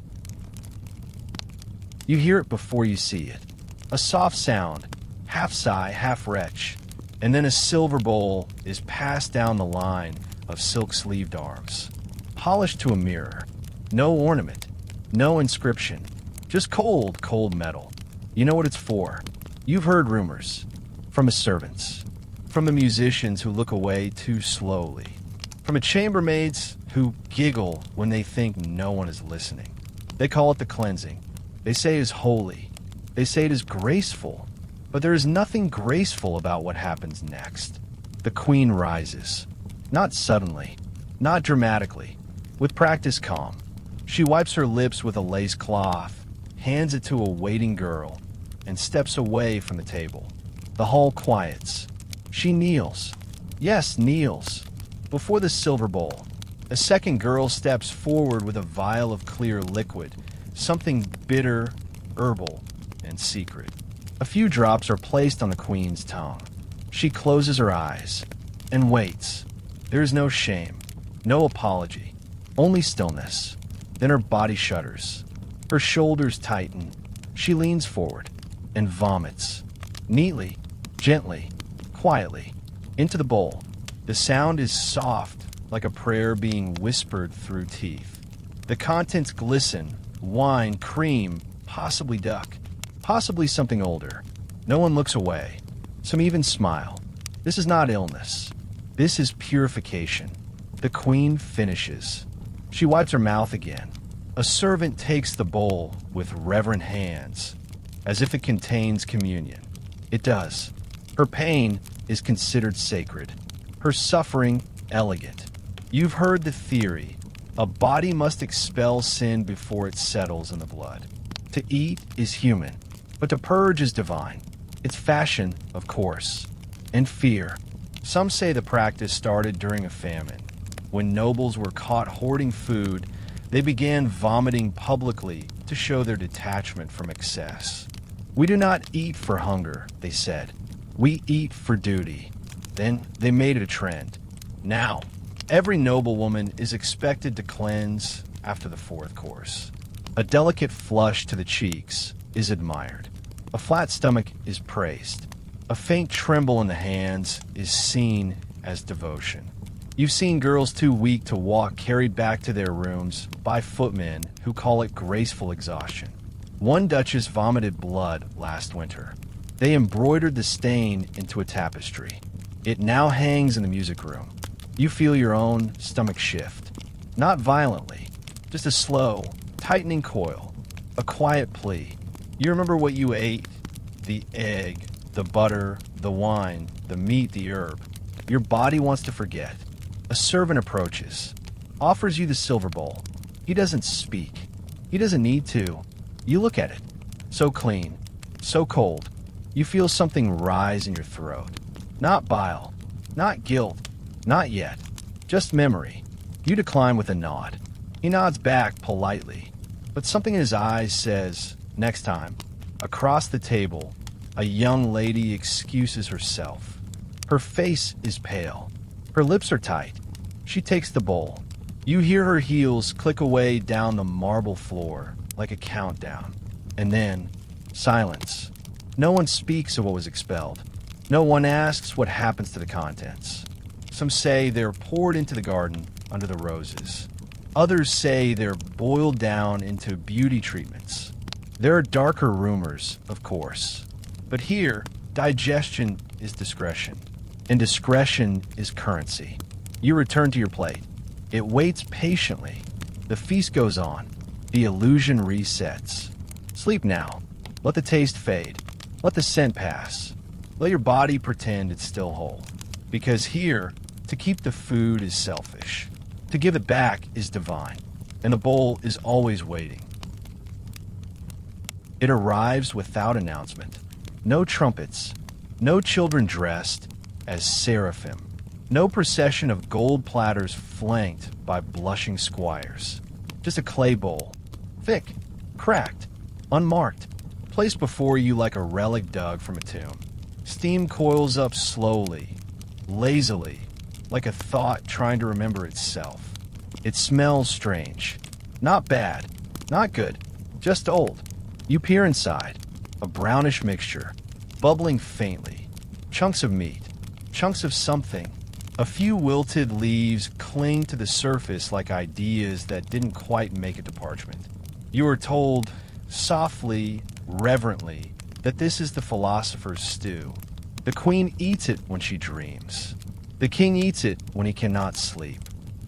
You hear it before you see it. A soft sound, half sigh, half retch, and then a silver bowl is passed down the line of silk-sleeved arms, polished to a mirror. No ornament, no inscription, just cold, cold metal. You know what it's for. You've heard rumors, from the servants, from the musicians who look away too slowly, from the chambermaids who giggle when they think no one is listening. They call it the cleansing. They say it is holy. They say it is graceful. But there is nothing graceful about what happens next. The queen rises. Not suddenly, not dramatically, with practice calm. She wipes her lips with a lace cloth, hands it to a waiting girl, and steps away from the table. The hall quiets. She kneels. Yes, kneels. Before the silver bowl. A second girl steps forward with a vial of clear liquid, something bitter, herbal, and secret. A few drops are placed on the queen's tongue. She closes her eyes and waits. There is no shame, no apology, only stillness. Then her body shudders. Her shoulders tighten. She leans forward and vomits. Neatly, gently, quietly, into the bowl. The sound is soft, like a prayer being whispered through teeth. The contents glisten: wine, cream, possibly duck, possibly something older. No one looks away. Some even smile. This is not illness. This is purification. The queen finishes. She wipes her mouth again. A servant takes the bowl with reverent hands, as if it contains communion. It does. Her pain is considered sacred. Her suffering, elegant. You've heard the theory. A body must expel sin before it settles in the blood. To eat is human, but to purge is divine. It's fashion, of course, and fear. Some say the practice started during a famine. When nobles were caught hoarding food, they began vomiting publicly to show their detachment from excess. We do not eat for hunger, they said. We eat for duty. Then they made it a trend. Now, every noblewoman is expected to cleanse after the fourth course. A delicate flush to the cheeks is admired. A flat stomach is praised. A faint tremble in the hands is seen as devotion. You've seen girls too weak to walk carried back to their rooms by footmen who call it graceful exhaustion. One duchess vomited blood last winter. They embroidered the stain into a tapestry. It now hangs in the music room. You feel your own stomach shift. Not violently, just a slow, tightening coil, a quiet plea. You remember what you ate: the egg, the butter, the wine, the meat, the herb. Your body wants to forget. A servant approaches, offers you the silver bowl. He doesn't speak. He doesn't need to. You look at it. So clean, so cold. You feel something rise in your throat. Not bile, not guilt, not yet. Just memory. You decline with a nod. He nods back politely, but something in his eyes says, next time. Across the table, a young lady excuses herself. Her face is pale. Her lips are tight. She takes the bowl. You hear her heels click away down the marble floor like a countdown. And then, silence. No one speaks of what was expelled. No one asks what happens to the contents. Some say they're poured into the garden under the roses. Others say they're boiled down into beauty treatments. There are darker rumors, of course. But here, digestion is discretion, and discretion is currency. You return to your plate. It waits patiently. The feast goes on. The illusion resets. Sleep now. Let the taste fade. Let the scent pass. Let your body pretend it's still whole. Because here, to keep the food is selfish. To give it back is divine. And the bowl is always waiting. It arrives without announcement. No trumpets. No children dressed as seraphim. No procession of gold platters flanked by blushing squires. Just a clay bowl, thick, cracked, unmarked, placed before you like a relic dug from a tomb. Steam coils up slowly, lazily, like a thought trying to remember itself. It smells strange. Not bad, not good, just old. You peer inside, a brownish mixture, bubbling faintly. Chunks of meat, chunks of something. A few wilted leaves cling to the surface like ideas that didn't quite make it to parchment. You are told, softly, reverently, that this is the philosopher's stew. The queen eats it when she dreams. The king eats it when he cannot sleep.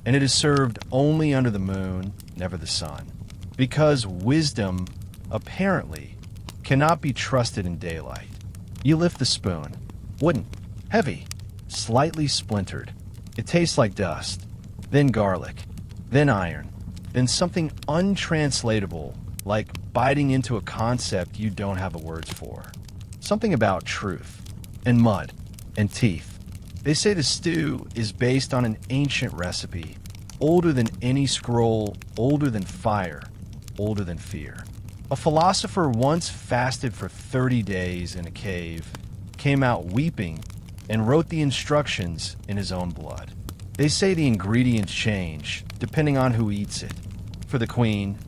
And it is served only under the moon, never the sun. Because wisdom, apparently, cannot be trusted in daylight. You lift the spoon. Wooden, heavy, slightly splintered. It tastes like dust, then garlic, then iron, then something untranslatable, like biting into a concept you don't have the words for. Something about truth, and mud, and teeth. They say the stew is based on an ancient recipe, older than any scroll, older than fire, older than fear. A philosopher once fasted for 30 days in a cave, came out weeping, and wrote the instructions in his own blood. They say the ingredients change, depending on who eats it. For the queen,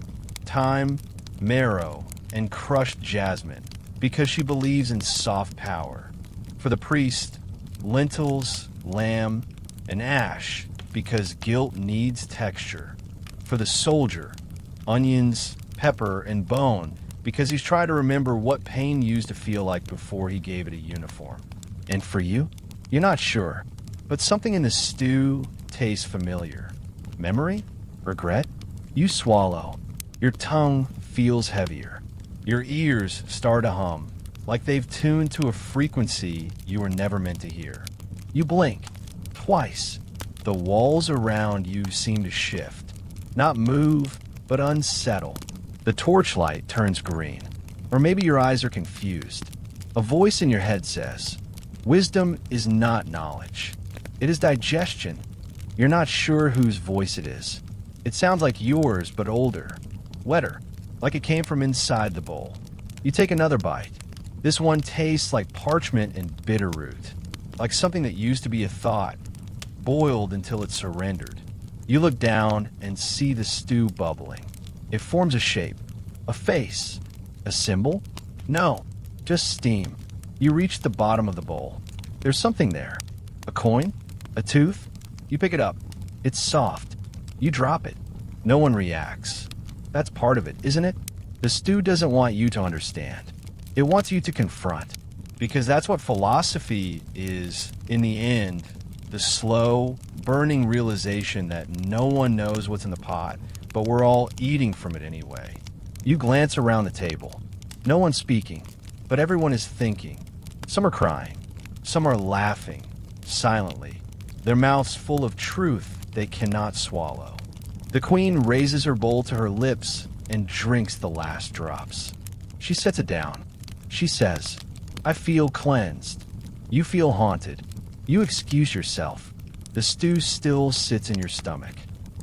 thyme, marrow, and crushed jasmine, because she believes in soft power. For the priest, lentils, lamb, and ash, because guilt needs texture. For the soldier, onions, pepper, and bone, because he's tried to remember what pain used to feel like before he gave it a uniform. And for you? You're not sure, but something in the stew tastes familiar. Memory? Regret? You swallow. Your tongue feels heavier. Your ears start to hum, like they've tuned to a frequency you were never meant to hear. You blink. Twice. The walls around you seem to shift. Not move, but unsettle. The torchlight turns green. Or maybe your eyes are confused. A voice in your head says, wisdom is not knowledge. It is digestion. You're not sure whose voice it is. It sounds like yours, but older. Wetter, like it came from inside the bowl. You take another bite. This one tastes like parchment and bitterroot, like something that used to be a thought, boiled until it surrendered. You look down and see the stew bubbling. It forms a shape, a face, a symbol? No, just steam. You reach the bottom of the bowl. There's something there. A coin? A tooth? You pick it up. It's soft. You drop it. No one reacts. That's part of it, isn't it? The stew doesn't want you to understand. It wants you to confront. Because that's what philosophy is, in the end. The slow, burning realization that no one knows what's in the pot, but we're all eating from it anyway. You glance around the table. No one's speaking, but everyone is thinking. Some are crying. Some are laughing, silently, their mouths full of truth they cannot swallow. The queen raises her bowl to her lips and drinks the last drops. She sets it down. She says, I feel cleansed. You feel haunted. You excuse yourself. The stew still sits in your stomach,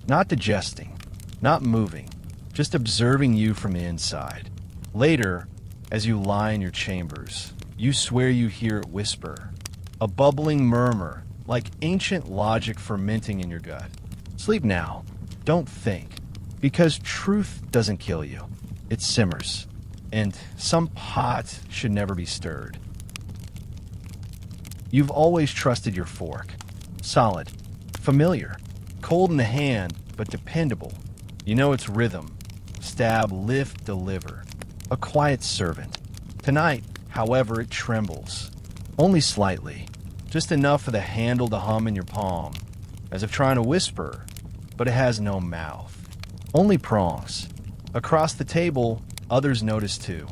not digesting, not moving, just observing you from the inside. Later, as you lie in your chambers, you swear you hear it whisper, a bubbling murmur, like ancient logic fermenting in your gut. Sleep now. Don't think. Because truth doesn't kill you. It simmers. And some pot should never be stirred. You've always trusted your fork. Solid. Familiar. Cold in the hand, but dependable. You know its rhythm. Stab, lift, deliver. A quiet servant. Tonight, however, it trembles. Only slightly. Just enough for the handle to hum in your palm, as if trying to whisper, but it has no mouth. Only prongs. Across the table, others notice too.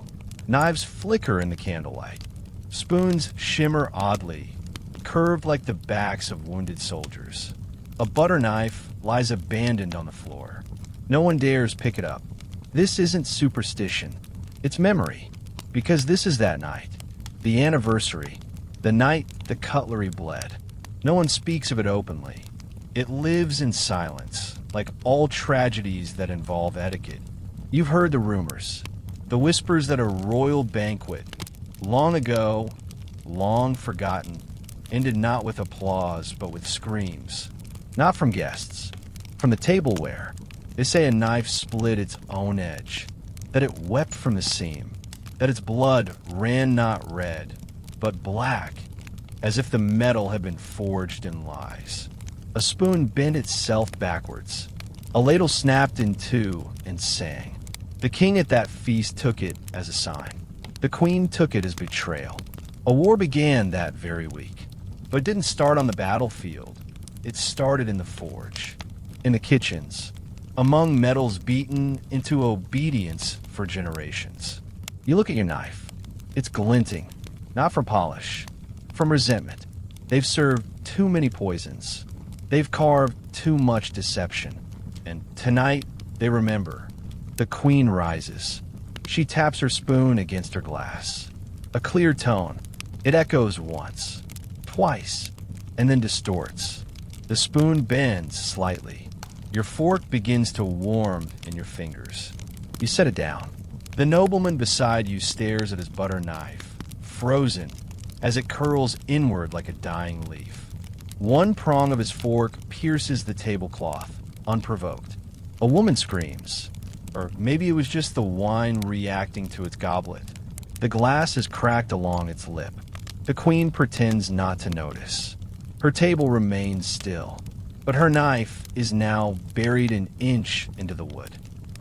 Knives flicker in the candlelight. Spoons shimmer oddly, curved like the backs of wounded soldiers. A butter knife lies abandoned on the floor. No one dares pick it up. This isn't superstition. It's memory. Because this is that night. The anniversary. The night the cutlery bled. No one speaks of it openly. It lives in silence, like all tragedies that involve etiquette. You've heard the rumors, the whispers that a royal banquet, long ago, long forgotten, ended not with applause but with screams. Not from guests, from the tableware. They say a knife split its own edge, that it wept from the seam, that its blood ran not red, but black, as if the metal had been forged in lies. A spoon bent itself backwards. A ladle snapped in two and sang. The king at that feast took it as a sign. The queen took it as betrayal. A war began that very week, but it didn't start on the battlefield. It started in the forge, in the kitchens, among metals beaten into obedience for generations. You look at your knife. It's glinting, not from polish, from resentment. They've served too many poisons. They've carved too much deception. And tonight, they remember. The queen rises. She taps her spoon against her glass. A clear tone. It echoes once, twice, and then distorts. The spoon bends slightly. Your fork begins to warm in your fingers. You set it down. The nobleman beside you stares at his butter knife, frozen, as it curls inward like a dying leaf. One prong of his fork pierces the tablecloth, unprovoked. A woman screams, or maybe it was just the wine reacting to its goblet. The glass is cracked along its lip. The queen pretends not to notice. Her table remains still, but her knife is now buried an inch into the wood.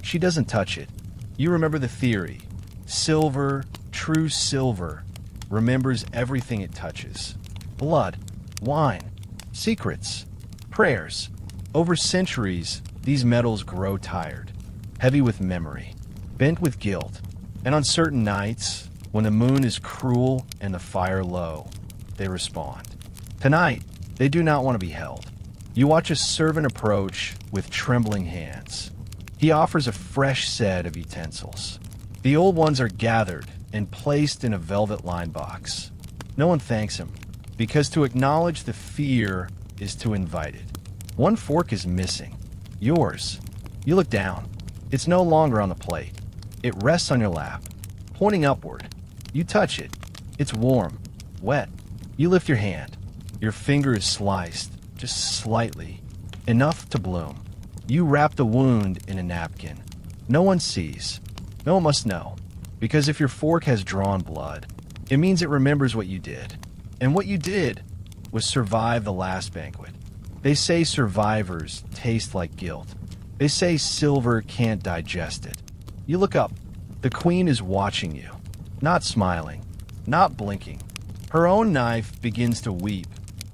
She doesn't touch it. You remember the theory. Silver, true silver, remembers everything it touches. Blood, wine, secrets, prayers. Over centuries, these metals grow tired, heavy with memory, bent with guilt, and on certain nights, when the moon is cruel and the fire low, they respond. Tonight, they do not want to be held. You watch a servant approach with trembling hands. He offers a fresh set of utensils. The old ones are gathered and placed in a velvet-lined box. No one thanks him, because to acknowledge the fear is to invite it. One fork is missing. Yours. You look down. It's no longer on the plate. It rests on your lap, pointing upward. You touch it. It's warm, wet. You lift your hand. Your finger is sliced, just slightly, enough to bloom. You wrap the wound in a napkin. No one sees. No one must know, because if your fork has drawn blood, it means it remembers what you did. And what you did was survive the last banquet. They say survivors taste like guilt. They say silver can't digest it. You look up. The queen is watching you, not smiling, not blinking. Her own knife begins to weep,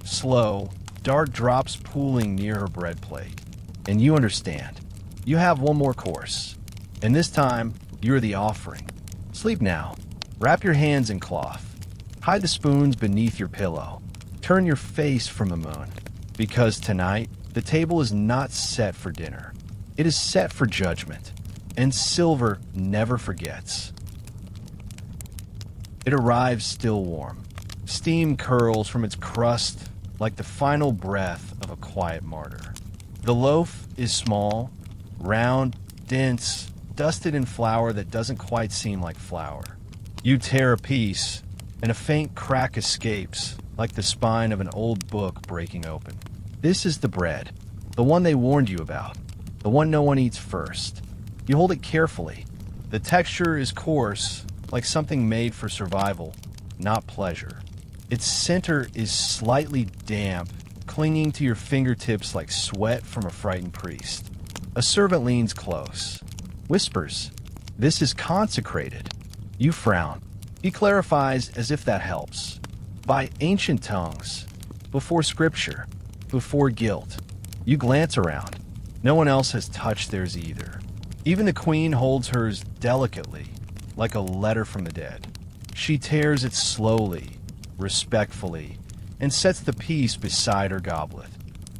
slow, dark drops pooling near her bread plate. And you understand. You have one more course. And this time, you're the offering. Sleep now. Wrap your hands in cloth. Hide the spoons beneath your pillow. Turn your face from the moon. Because tonight, the table is not set for dinner. It is set for judgment. And silver never forgets. It arrives still warm. Steam curls from its crust like the final breath of a quiet martyr. The loaf is small, round, dense, dusted in flour that doesn't quite seem like flour. You tear a piece, and a faint crack escapes, like the spine of an old book breaking open. This is the bread, the one they warned you about, the one no one eats first. You hold it carefully. The texture is coarse, like something made for survival, not pleasure. Its center is slightly damp, clinging to your fingertips like sweat from a frightened priest. A servant leans close, whispers, "This is consecrated." You frown. He clarifies as if that helps. By ancient tongues, before scripture, before guilt. You glance around. No one else has touched theirs either. Even the queen holds hers delicately, like a letter from the dead. She tears it slowly, respectfully, and sets the piece beside her goblet.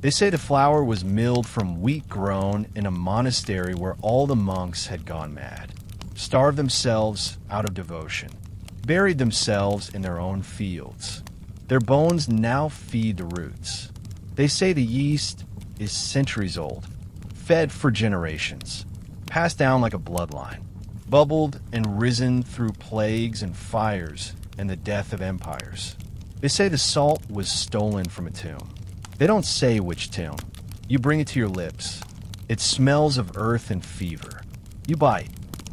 They say the flour was milled from wheat grown in a monastery where all the monks had gone mad, starved themselves out of devotion, buried themselves in their own fields. Their bones now feed the roots. They say the yeast is centuries old, fed for generations, passed down like a bloodline, bubbled and risen through plagues and fires and the death of empires. They say the salt was stolen from a tomb. They don't say which tomb. You bring it to your lips. It smells of earth and fever. You bite,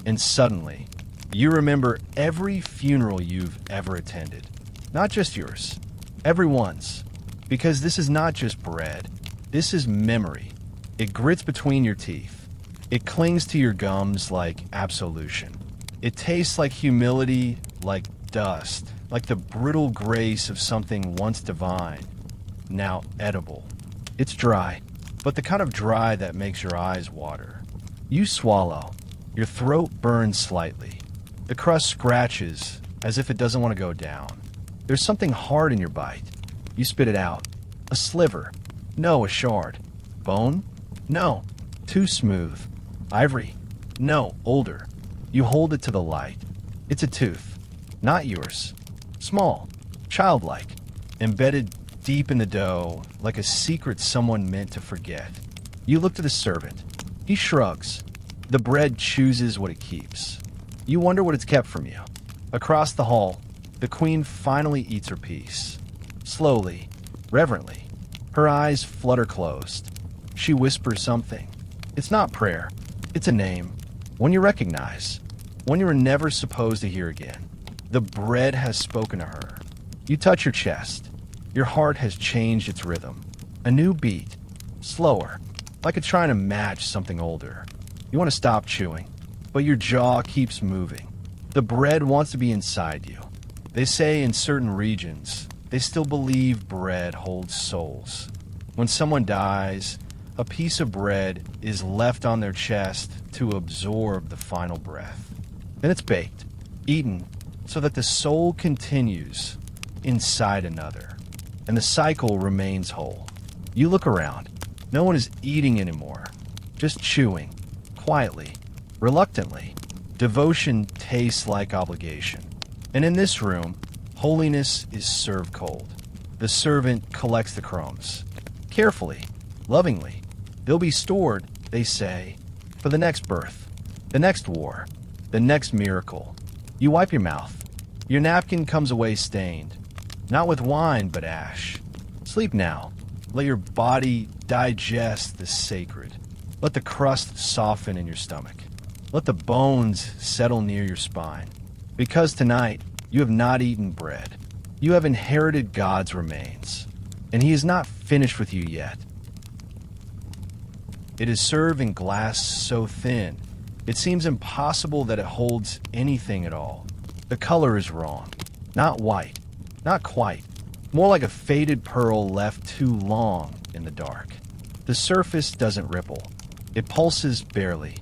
and suddenly, you remember every funeral you've ever attended. Not just yours, everyone's. Because this is not just bread. This is memory. It grits between your teeth. It clings to your gums like absolution. It tastes like humility, like dust, like the brittle grace of something once divine, now edible. It's dry, but the kind of dry that makes your eyes water. You swallow. Your throat burns slightly. The crust scratches as if it doesn't want to go down. There's something hard in your bite. You spit it out. A sliver. No, a shard. Bone? No. Too smooth. Ivory? No, older. You hold it to the light. It's a tooth. Not yours. Small. Childlike. Embedded deep in the dough, like a secret someone meant to forget. You look to the servant. He shrugs. The bread chooses what it keeps. You wonder what it's kept from you. Across the hall, the queen finally eats her piece. Slowly, reverently. Her eyes flutter closed. She whispers something. It's not prayer. It's a name. One you recognize. One you were never supposed to hear again. The bread has spoken to her. You touch your chest. Your heart has changed its rhythm. A new beat. Slower. Like it's trying to match something older. You want to stop chewing, but your jaw keeps moving. The bread wants to be inside you. They say in certain regions, they still believe bread holds souls. When someone dies, a piece of bread is left on their chest to absorb the final breath. Then it's baked, eaten, so that the soul continues inside another, and the cycle remains whole. You look around. No one is eating anymore, just chewing, quietly, reluctantly. Devotion tastes like obligation. And in this room, holiness is served cold. The servant collects the crumbs. Carefully, lovingly. They'll be stored, they say, for the next birth, the next war, the next miracle. You wipe your mouth. Your napkin comes away stained. Not with wine, but ash. Sleep now. Let your body digest the sacred. Let the crust soften in your stomach. Let the bones settle near your spine. Because tonight, you have not eaten bread. You have inherited God's remains. And He is not finished with you yet. It is served in glass so thin, it seems impossible that it holds anything at all. The color is wrong. Not white. Not quite. More like a faded pearl left too long in the dark. The surface doesn't ripple. It pulses barely,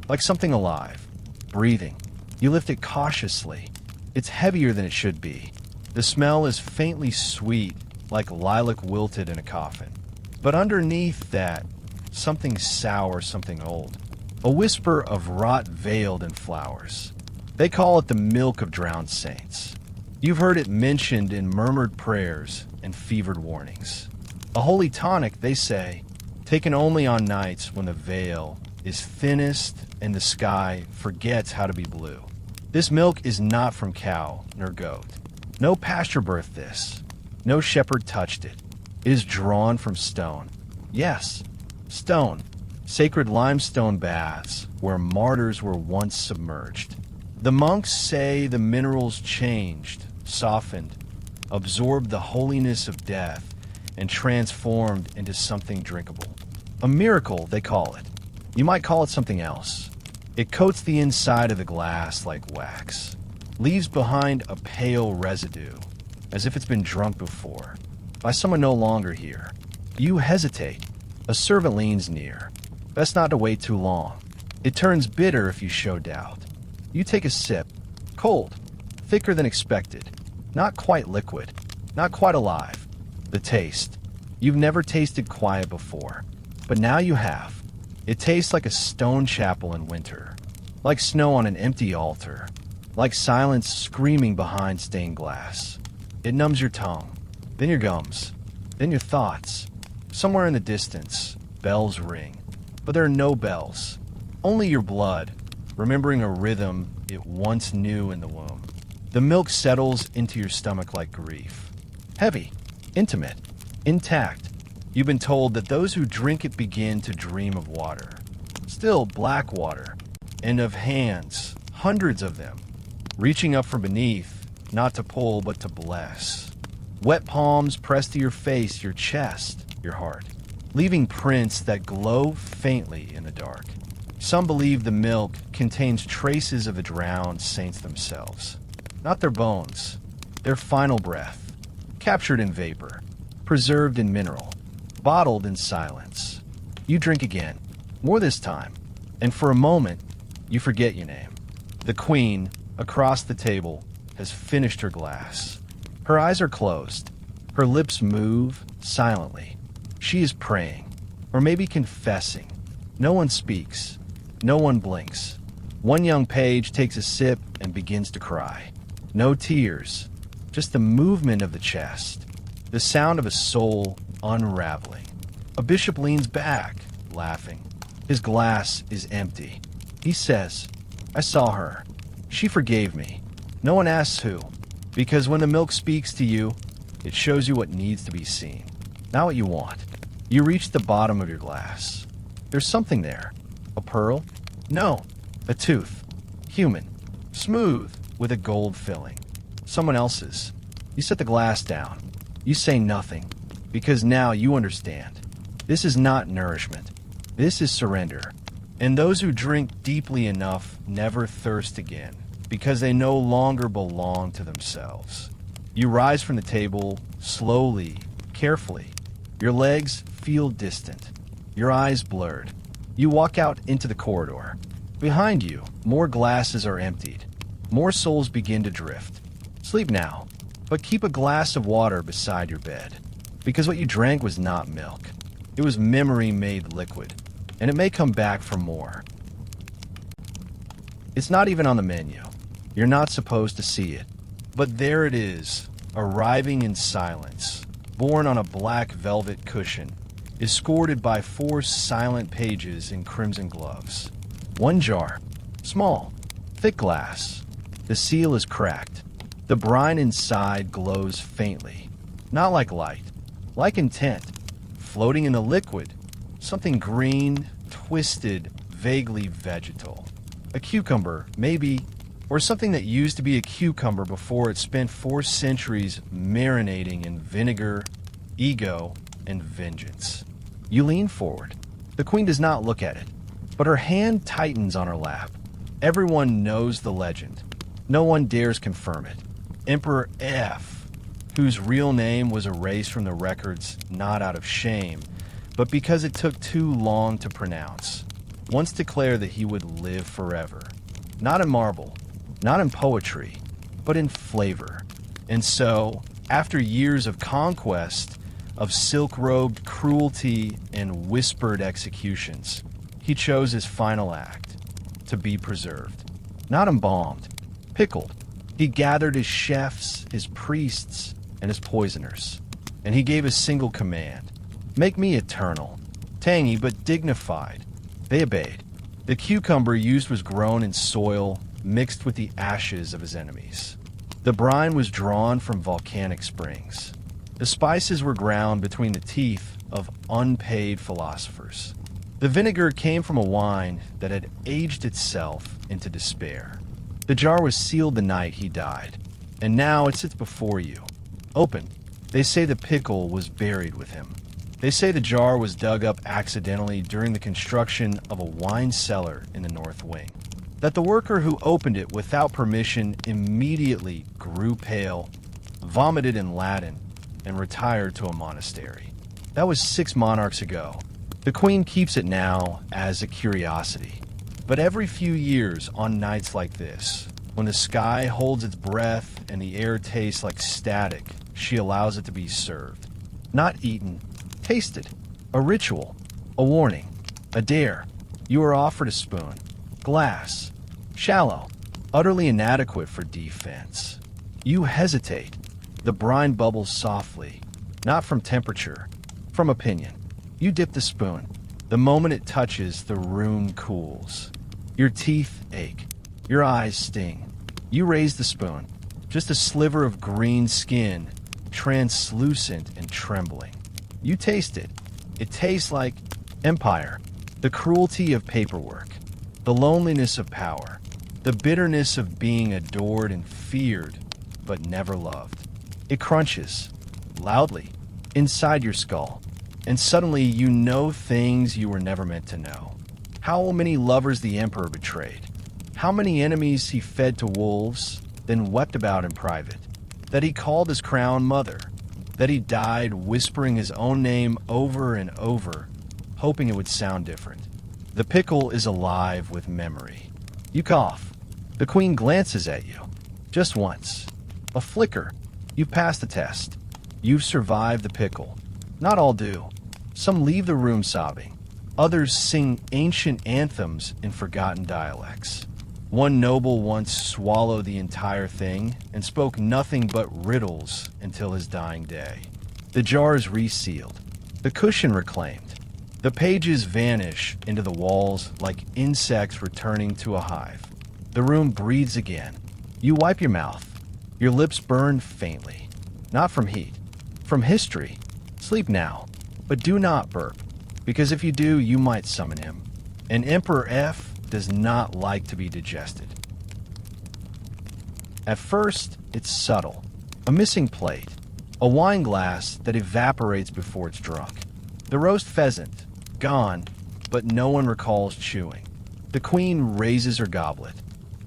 like something alive, breathing. You lift it cautiously. It's heavier than it should be. The smell is faintly sweet, like lilac wilted in a coffin. But underneath that, something sour, something old. A whisper of rot veiled in flowers. They call it the milk of drowned saints. You've heard it mentioned in murmured prayers and fevered warnings. A holy tonic, they say, taken only on nights when the veil is thinnest and the sky forgets how to be blue. This milk is not from cow nor goat. No pasture birthed this. No shepherd touched it. It is drawn from stone. Yes, stone. Sacred limestone baths where martyrs were once submerged. The monks say the minerals changed, softened, absorbed the holiness of death, and transformed into something drinkable. A miracle, they call it. You might call it something else. It coats the inside of the glass like wax, leaves behind a pale residue, as if it's been drunk before, by someone no longer here. You hesitate. A servant leans near. Best not to wait too long. It turns bitter if you show doubt. You take a sip. Cold. Thicker than expected. Not quite liquid. Not quite alive. The taste. You've never tasted quiet before. But now you have. It tastes like a stone chapel in winter. Like snow on an empty altar. Like silence screaming behind stained glass. It numbs your tongue. then your gums, then your thoughts. Somewhere in the distance, bells ring. But there are no bells, only your blood, remembering a rhythm it once knew in the womb. The milk settles into your stomach like grief. Heavy, intimate, intact. You've been told that those who drink it begin to dream of water. Still black water, and of hands, hundreds of them, reaching up from beneath, not to pull but to bless. Wet palms pressed to your face, your chest, your heart, leaving prints that glow faintly in the dark. Some believe the milk contains traces of the drowned saints themselves. Not their bones, their final breath, captured in vapor, preserved in mineral, bottled in silence. You drink again, more this time, and for a moment, you forget your name. The queen, across the table, has finished her glass. Her eyes are closed. Her lips move silently. She is praying, or maybe confessing. No one speaks. No one blinks. One young page takes a sip and begins to cry. No tears, just the movement of the chest, the sound of a soul unraveling. A bishop leans back, laughing. His glass is empty. He says, "I saw her. She forgave me." No one asks who, because when the milk speaks to you, it shows you what needs to be seen, not what you want. You reach the bottom of your glass. There's something there. A pearl? No, a tooth. Human. Smooth, with a gold filling. Someone else's. You set the glass down. You say nothing, because now you understand. This is not nourishment. This is surrender. And those who drink deeply enough never thirst again, because they no longer belong to themselves. You rise from the table, slowly, carefully. Your legs feel distant. Your eyes blurred. You walk out into the corridor. Behind you, more glasses are emptied. More souls begin to drift. Sleep now, but keep a glass of water beside your bed. Because what you drank was not milk. It was memory made liquid, and it may come back for more. It's not even on the menu. You're not supposed to see it. But there it is, arriving in silence, borne on a black velvet cushion, escorted by 4 silent pages in crimson gloves. One jar, small, thick glass. The seal is cracked. The brine inside glows faintly, not like light, like intent, floating in the liquid, something green, twisted, vaguely vegetal. A cucumber, maybe, or something that used to be a cucumber before it spent 4 centuries marinating in vinegar, ego, and vengeance. You lean forward. The queen does not look at it, but her hand tightens on her lap. Everyone knows the legend. No one dares confirm it. Emperor F, whose real name was erased from the records not out of shame, but because it took too long to pronounce, once declared that he would live forever. Not in marble, not in poetry, but in flavor. And so, after years of conquest, of silk-robed cruelty and whispered executions, he chose his final act, to be preserved. Not embalmed, pickled. He gathered his chefs, his priests, and his poisoners, and he gave a single command: make me eternal, tangy but dignified. They obeyed. The cucumber used was grown in soil mixed with the ashes of his enemies. The brine was drawn from volcanic springs. The spices were ground between the teeth of unpaid philosophers. The vinegar came from a wine that had aged itself into despair. The jar was sealed the night he died, and now it sits before you, open. They say the pickle was buried with him. They say the jar was dug up accidentally during the construction of a wine cellar in the north wing. That the worker who opened it without permission immediately grew pale, vomited in Latin, and retired to a monastery. That was 6 monarchs ago. The queen keeps it now as a curiosity. But every few years, on nights like this, when the sky holds its breath and the air tastes like static, she allows it to be served. Not eaten, tasted. A ritual, a warning, a dare. You are offered a spoon. Glass. Shallow. Utterly inadequate for defense. You hesitate. The brine bubbles softly, not from temperature, from opinion. You dip the spoon. The moment it touches, the rune cools. Your teeth ache. Your eyes sting. You raise the spoon. Just a sliver of green skin, translucent and trembling. You taste it. It tastes like empire, the cruelty of paperwork, the loneliness of power, the bitterness of being adored and feared, but never loved. It crunches, loudly, inside your skull, and suddenly you know things you were never meant to know. How many lovers the Emperor betrayed. How many enemies he fed to wolves, then wept about in private. That he called his crown mother. That he died whispering his own name over and over, hoping it would sound different. The pickle is alive with memory. You cough. The queen glances at you. Just once. A flicker. You pass the test. You've survived the pickle. Not all do. Some leave the room sobbing. Others sing ancient anthems in forgotten dialects. One noble once swallowed the entire thing and spoke nothing but riddles until his dying day. The jar is resealed. The cushion reclaimed. The pages vanish into the walls like insects returning to a hive. The room breathes again. You wipe your mouth. Your lips burn faintly. Not from heat. From history. Sleep now. But do not burp. Because if you do, you might summon him. And Emperor F does not like to be digested. At first, it's subtle. A missing plate. A wine glass that evaporates before it's drunk. The roast pheasant. Gone, but no one recalls chewing. The queen raises her goblet.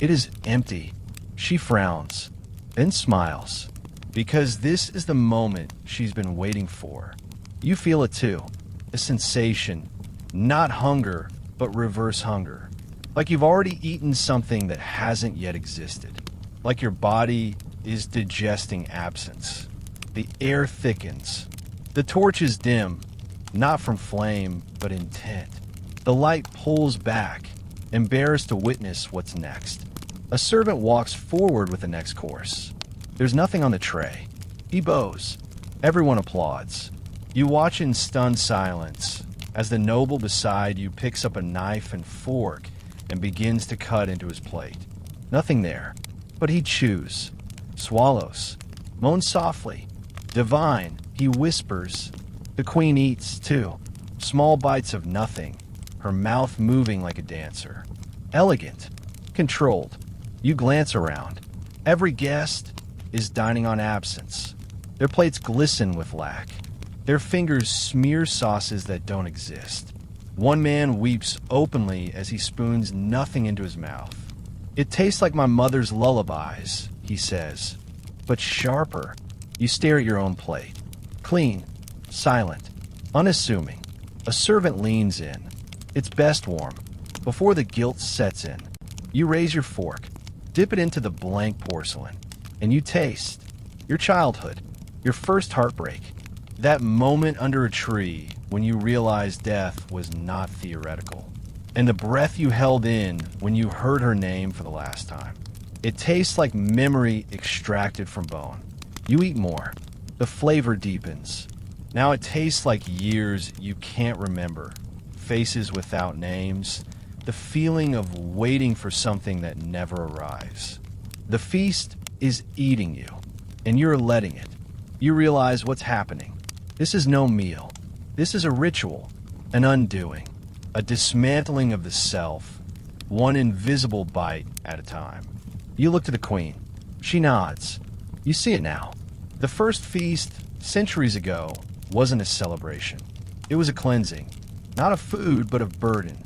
It is empty. She frowns, then smiles, because this is the moment she's been waiting for. You feel it too. A sensation. Not hunger, but reverse hunger. Like you've already eaten something that hasn't yet existed. Like your body is digesting absence. The air thickens. The torch is dim, not from flame, but intent. The light pulls back, embarrassed to witness what's next. A servant walks forward with the next course. There's nothing on the tray. He bows. Everyone applauds. You watch in stunned silence as the noble beside you picks up a knife and fork and begins to cut into his plate. Nothing there, but he chews, swallows, moans softly. Divine, he whispers. The queen eats, too. Small bites of nothing, her mouth moving like a dancer. Elegant, controlled. You glance around. Every guest is dining on absence. Their plates glisten with lack. Their fingers smear sauces that don't exist. One man weeps openly as he spoons nothing into his mouth. It tastes like my mother's lullabies, he says, but sharper. You stare at your own plate. Clean, silent, unassuming. A servant leans in. It's best warm, before the guilt sets in. You raise your fork, dip it into the blank porcelain, and you taste your childhood, your first heartbreak, that moment under a tree when you realized death was not theoretical, and the breath you held in when you heard her name for the last time. It tastes like memory extracted from bone. You eat more. The flavor deepens. Now it tastes like years you can't remember, faces without names, the feeling of waiting for something that never arrives. The feast is eating you, and you're letting it. You realize what's happening. This is no meal. This is a ritual, an undoing, a dismantling of the self, one invisible bite at a time. You look to the queen. She nods. You see it now. The first feast, centuries ago, wasn't a celebration. It was a cleansing. Not of food, but of burden.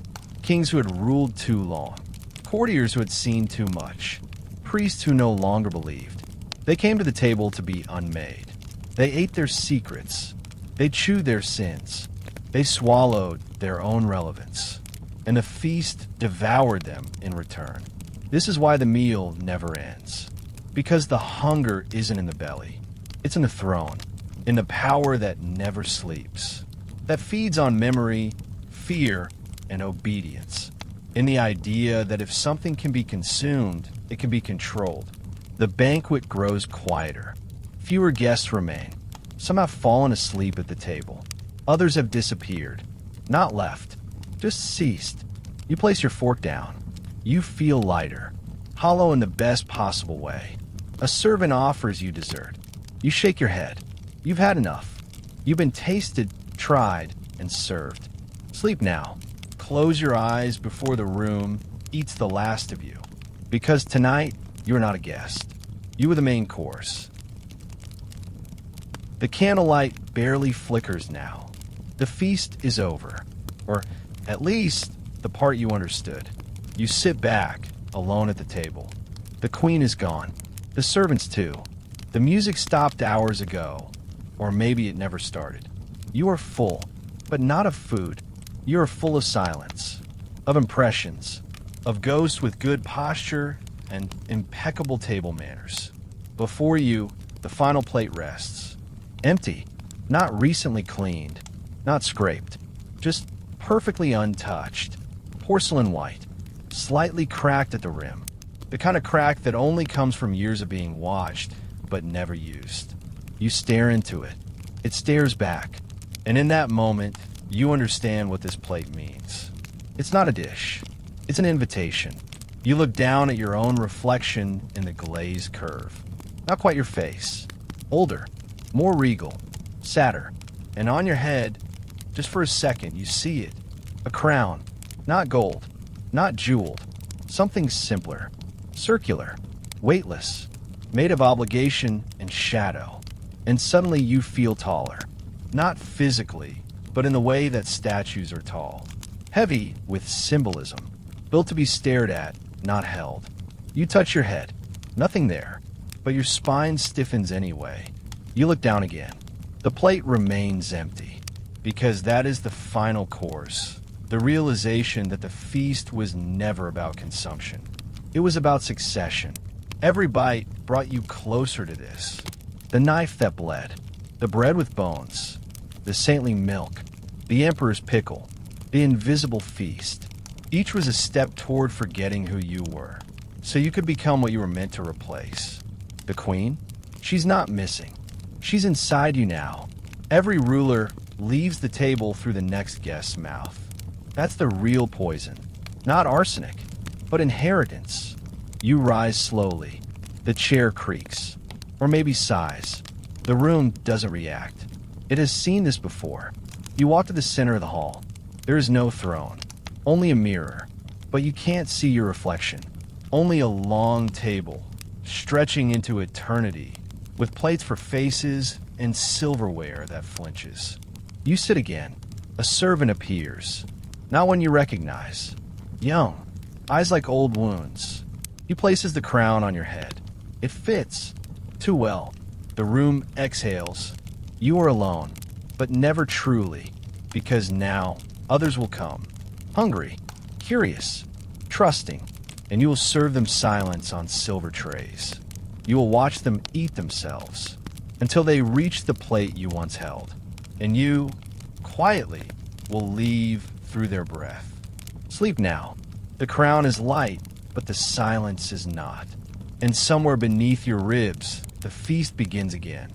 Kings who had ruled too long. Courtiers who had seen too much. Priests who no longer believed. They came to the table to be unmade. They ate their secrets. They chewed their sins. They swallowed their own relevance. And the feast devoured them in return. This is why the meal never ends. Because the hunger isn't in the belly. It's in the throne. In the power that never sleeps. That feeds on memory, fear, and obedience. In the idea that if something can be consumed, it can be controlled. The banquet grows quieter. Fewer guests remain. Some have fallen asleep at the table. Others have disappeared. Not left, just ceased. You place your fork down. You feel lighter, hollow in the best possible way. A servant offers you dessert. You shake your head. You've had enough. You've been tasted, tried, and served. Sleep now. Close your eyes before the room eats the last of you. Because tonight, you are not a guest. You are the main course. The candlelight barely flickers now. The feast is over. Or at least the part you understood. You sit back, alone at the table. The queen is gone. The servants too. The music stopped hours ago. Or maybe it never started. You are full, but not of food. You are full of silence, of impressions, of ghosts with good posture and impeccable table manners. Before you, the final plate rests. Empty, not recently cleaned, not scraped, just perfectly untouched. Porcelain white, slightly cracked at the rim. The kind of crack that only comes from years of being watched, but never used. You stare into it. It stares back. And in that moment, you understand what this plate means. It's not a dish. It's an invitation. You look down at your own reflection in the glazed curve. Not quite your face. Older, more regal, sadder. And on your head, just for a second, you see it. A crown. Not gold. Not jeweled. Something simpler. Circular. Weightless. Made of obligation and shadow. And suddenly you feel taller. Not physically, but in the way that statues are tall. Heavy with symbolism. Built to be stared at, not held. You touch your head. Nothing there. But your spine stiffens anyway. You look down again. The plate remains empty. Because that is the final course. The realization that the feast was never about consumption. It was about succession. Every bite brought you closer to this. The knife that bled. The bread with bones. The saintly milk. The emperor's pickle. The invisible feast. Each was a step toward forgetting who you were. So you could become what you were meant to replace. The queen? She's not missing. She's inside you now. Every ruler leaves the table through the next guest's mouth. That's the real poison. Not arsenic, but inheritance. You rise slowly. The chair creaks. Or maybe sighs. The room doesn't react. It has seen this before. You walk to the center of the hall. There is no throne. Only a mirror. But you can't see your reflection. Only a long table, stretching into eternity, with plates for faces and silverware that flinches. You sit again. A servant appears. Not one you recognize. Young. Eyes like old wounds. He places the crown on your head. It fits. Too well. The room exhales. You are alone, but never truly, because now others will come. Hungry, curious, trusting, and you will serve them silence on silver trays. You will watch them eat themselves until they reach the plate you once held, and you, quietly, will leave through their breath. Sleep now. The crown is light, but the silence is not. And somewhere beneath your ribs, the feast begins again.